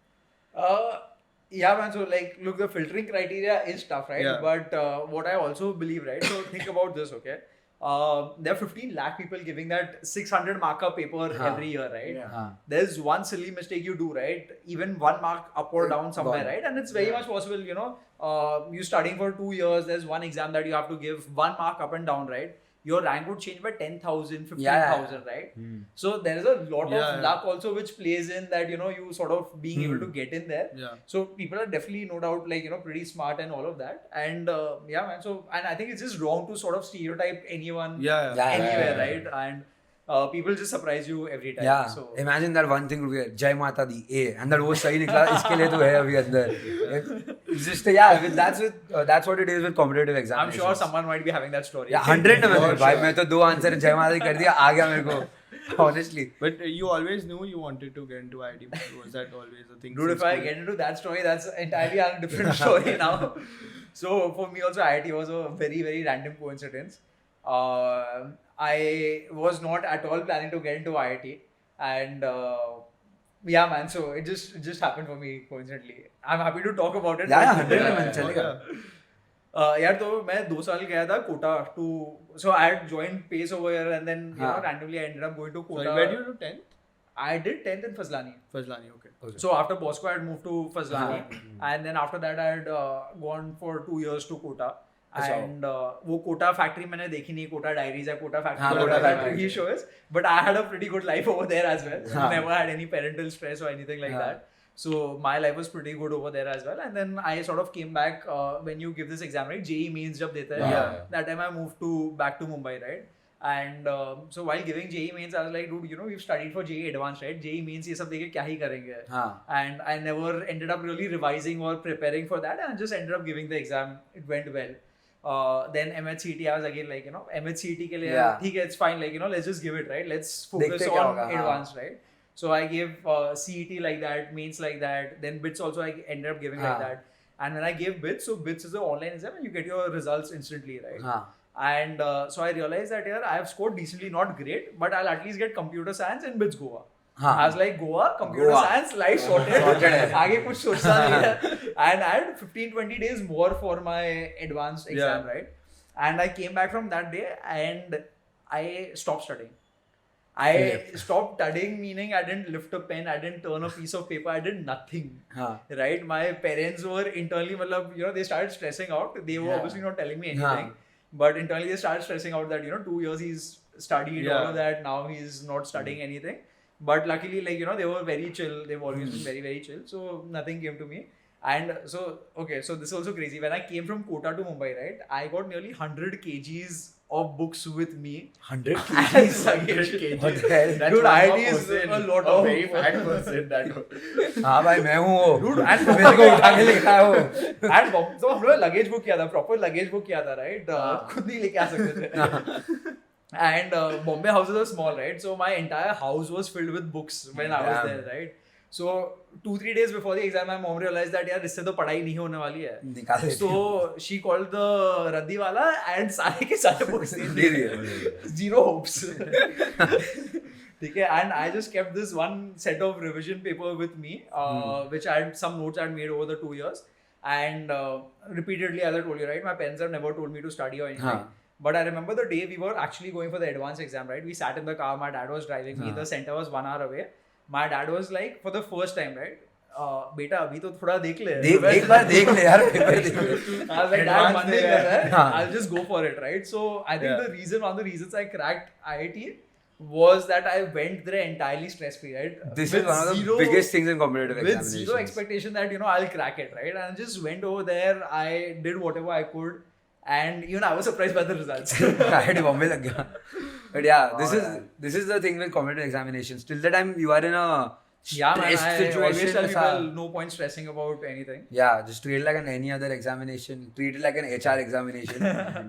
Yeah, man. So like, look, the filtering criteria is tough, right? Yeah. But what I also believe, right? So think about this, okay? There are 15 lakh people giving that 600 marker paper every year, right? There's one silly mistake you do, right? Even 1 mark up or down somewhere, right? And it's very much possible, you know, you're studying for 2 years, there's one exam that you have to give 1 mark up and down, right? Your rank would change by 10,000, 15,000, right? So there is a lot of luck also which plays in that, you know, you sort of being able to get in there. So people are definitely, no doubt, like, you know, pretty smart and all of that. And yeah, man. So, and I think it's just wrong to sort of stereotype anyone anywhere, right? And people just surprise you every time. Yeah. So Imagine that one thing, Jai Mata Di, A, and that was sahi nikla, iske liye to hai abhi andar. It's just, that's what it is with competitive I'm examinations. sure someone might be having that story. Yeah, 100 में भाई मैं तो 2 answer Jai Mata Di कर दिया, आ गया मेरे को. Honestly. But you always knew you wanted to get into IIT. Was that always a thing? Dude, if I get into that story, that's entirely a different story now. So for me also, IIT was a very random coincidence. I was not at all planning to get into IIT, and yeah, man. So it just happened for me coincidentally. I'm happy to talk about it. Yeah, 100% चलेगा. यार तो मैं 2 साल गया था Kota to, so I had joined PACE over here, and then you know, randomly I ended up going to Kota. So where did you do 10th? I did 10th in Fazlani. Fazlani, okay. So after Bosco, I had moved to Fazlani, and then after that I had gone for 2 years to Kota. And वो Kota factory मैंने देखी नहीं, Kota diaries है, Kota factory ही show is, but I had a pretty good life over there as well. Never had any parental stress और anything like that. So my life was pretty good over there as well, and then I sort of came back when you give this exam, right? JEE mains जब देते हैं, that time I moved back to Mumbai, right? And so while giving JEE mains, I was like, dude, you know, we've studied for JEE advanced, right? JEE mains ये सब देके क्या ही करेंगे? And I never ended up really revising or preparing for that, and I just ended up giving the exam. It went well. Then MHCT, I was again like, you know, MHCT के लिए ठीक है, it's fine, like, you know, let's just give it, right? Let's focus on advanced, right? So I gave CET like that, mains like that, then bits also I ended up giving like that. And when I gave BITS, so BITS is an online exam and you get your results instantly, right? And so I realized that I have scored decently, not great, but I'll at least get computer science and BITS Goa. I was like, Goa, computer science, life sorted. आगे कुछ सोचना नहीं है. And I had 15-20 days more for my advanced exam, right? And I came back from that day and I stopped studying. I stopped studying, meaning I didn't lift a pen, I didn't turn a piece of paper, I did nothing. Right? My parents were internally, they started stressing out. They were obviously not telling me anything. But internally they started stressing out that, 2 years he's studied all of that, now he's not studying anything. But luckily, they were very chill. They've always been very, very chill. So nothing came to me. And so this is also crazy. When I came from Kota to Mumbai, right, I got nearly 100 kgs of books with me. 100 kgs? 100 kgs. What the hell? Dude, ID is a lot of... very fat person that हाँ भाई मैं हूँ वो. Dude, and मेरे को उठा के लेके आया वो. And so हम लोग luggage book किया था, proper luggage book किया था, right? खुद नहीं लेके आ सकते थे. And Bombay houses are small, right? So my entire house was filled with books when I was there, right? So 2-3 days before the exam, my mom realized that इससे तो पढ़ाई नहीं होने वाली है. So she called the Raddi wala and सारे के सारे books दे दिए. Zero hopes. Okay, and I just kept this one set of revision paper with me, which I had some notes I had made over the 2 years. And repeatedly, as I told you, right, my parents have never told me to study or anything. But I remember the day we were actually going for the advanced exam, right? We sat in the car, my dad was driving me, the center was 1 hour away. My dad was like, for the first time, right? बेटा अभी तो थोड़ा देख ले. एक बार देख ले यार. I was like, Dad, मन नहीं कर रहा है. I'll just go for it, right? So I think one of the reasons I cracked IIT was that I went there entirely stress-free, right? This is one of the biggest things in competitive examinations. With zero expectation that, I'll crack it, right? And I just went over there, I did whatever I could. And even I was surprised by the results. But yeah, this is the thing with competitive examinations. Till the time you are in a stressed situation, I always tell people no point stressing about anything. Yeah, just treat it like any other examination. Treat it like an HR examination.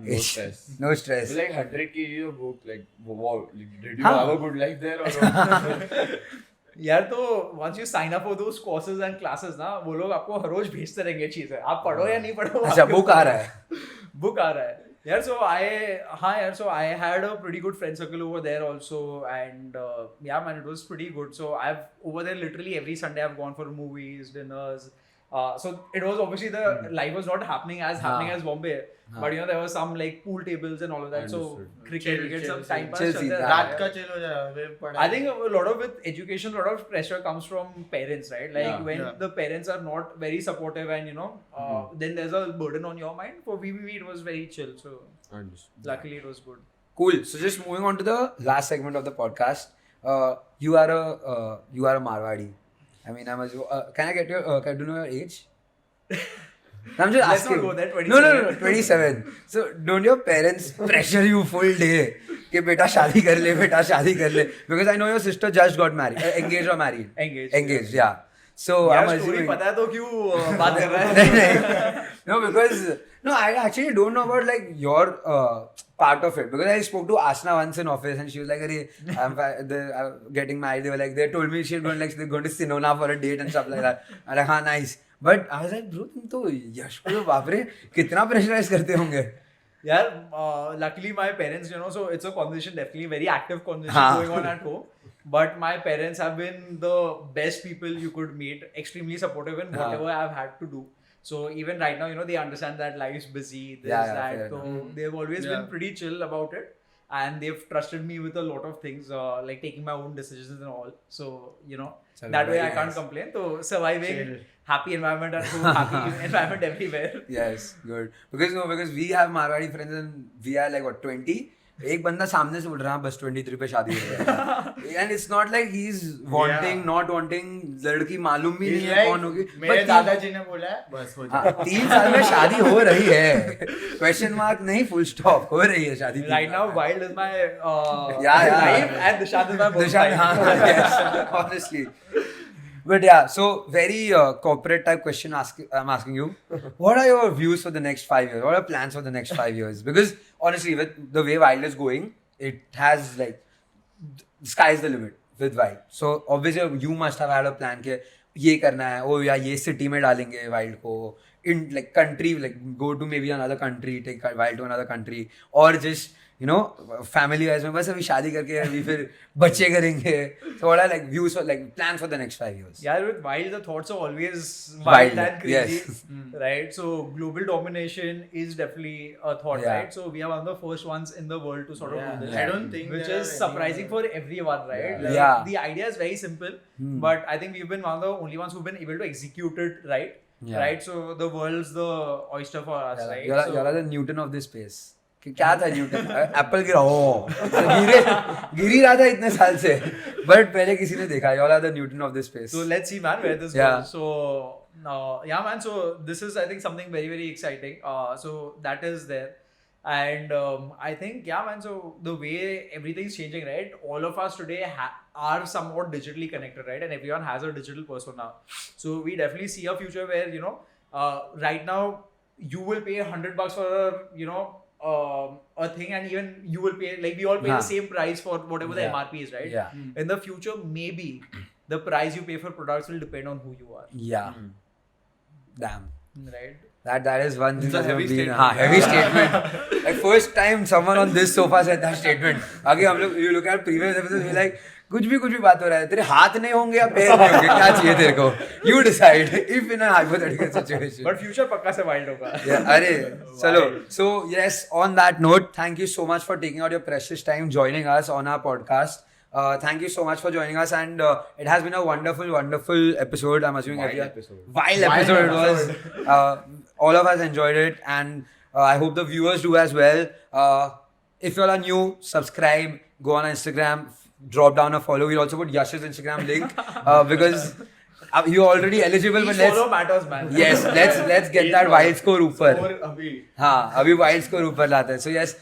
No stress. No stress. So like 100 kg of book, like wow, did you have a good life there or not? यार तो once you sign up for those courses and classes ना वो लोग आपको हर रोज भेजते रहेंगे चीजें आप पढ़ो या नहीं पढ़ो अच्छा बुक आ रहा है book आ रहा है यार so I had a pretty good friend circle over there also and yeah man, it was pretty good. So I've over there literally every Sunday I've gone for movies, dinners. So it was obviously the life was not happening as Bombay, but there were some like pool tables and all of that. Understood. So cricket, we get some time pass. रात का chill हो जाएगा. I think a lot of with education, a lot of pressure comes from parents, right? Like when the parents are not very supportive and then there's a burden on your mind. For VBV it was very chill, so luckily it was good. Cool. So just moving on to the last segment of the podcast. You are a Marwadi. I mean, can I get your, can I know your age? I'm just Let's asking. not go there, 27. No, 27. So, don't your parents pressure you full day? कि बेटा शादी कर ले, बेटा शादी कर ले. Because I know your sister just got married. Engaged or married? Engaged, yeah. So, I'm assuming. पता है तो क्यों बात कर रहा है? No, because I actually don't know about like your part of it because I spoke to Asna once in office and she was like, I'm getting married. They told me they're going to Sinona for a date and stuff like that. I'm like, nice. But I was like, bro, तुम तो यश को बाप रे कितना pressurise करते होंगे? Yeah, luckily my parents, so it's a conversation, definitely very active conversation going on at home. But my parents have been the best people you could meet, extremely supportive in whatever I've had to do. So even right now, they understand that life's busy, that. So they've always been pretty chill about it. And they've trusted me with a lot of things, like taking my own decisions and all. So, that way I can't complain. So surviving, happy environment at home, happy environment everywhere. Yes, good. Because we have Marwadi friends and we are like what, 20? एक बंदा सामने से बोल रहा है बस 23 पे शादी हो गई and it's not like he's wanting not wanting लड़की मालूम भी नहीं है कौन होगी मेरे दादाजी ने बोला है बस हो जाए 3 साल में शादी हो रही है क्वेश्चन मार्क नहीं फुल स्टॉप हो रही है शादी right now WYLD is my life and Dishant is my boyfriend. Yes, honestly. But yeah, so very corporate type question I'm asking you. What are your views for the next 5 years? What are plans for the next 5 years? Because honestly, with the way WYLD is going, it has like, the sky is the limit with Wild. So obviously you must have had a plan कि ये करना है, oh या ये city में डालेंगे Wild को, in like country, like go to maybe another country, take Wild to another country, or just you know family wise में बस अभी शादी करके अभी फिर बच्चे करेंगे. So what are like views for like plans for the next 5 years? Yeah, with Wild the thoughts are always wild and crazy, yes. right? So global domination is definitely a thought, Yeah. right? So we are one of the first ones in the world to sort of do this. I don't think Which there is are surprising for everyone, right? Yeah. Like, Yeah. The idea is very simple, but I think we've been one of the only ones who've been able to execute it right. Yeah. Right? So the world's the oyster for us, right? You're the Newton of this space. क्या था Newton? Apple गिरा, गिरी रहा था इतने साल से, but पहले किसी ने देखा. You all are the Newton of this space. So let's see, man, where this Yeah. goes. So yeah, man. So this is, I think, something very, very exciting. So that is there, and I think, yeah, man. So the way everything's changing, right? All of us today are somewhat digitally connected, right? And everyone has a digital persona. So we definitely see a future where right now you will pay $100 for a thing, and even you will pay, like, we all pay the same price for whatever the MRP is, right? Yeah. In the future, maybe the price you pay for products will depend on who you are. Yeah. Damn. Right? That is one thing. It's a that heavy have been- statement. Heavy statement. Like first time someone on this sofa said that statement. आगे हम लोग you look at previous episodes, we're like कुछ भी बात हो रहा है. तेरे हाथ नहीं होंगे या पैर नहीं होंगे, क्या चाहिए तेरे को? You decide if in a hypothetical situation. But future पक्का से wild होगा. Yeah, अरे चलो. So yes, on that note, thank you so much for taking out your precious time joining us on our podcast. Thank you so much for joining us, and it has been a wonderful episode. I'm assuming Wild everyone- episode. Wild episode it was. All of us enjoyed it, and I hope the viewers do as well. If you all are new, subscribe, go on Instagram, drop down a follow. We'll also put Yash's Instagram link because you're already eligible, but Each let's follow matters, man. yes, let's get that wild score ऊपर. अभी हाँ, अभी wild score ऊपर लाते हैं. So yes,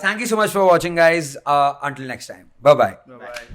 thank you so much for watching, guys. Until next time, bye bye. Bye.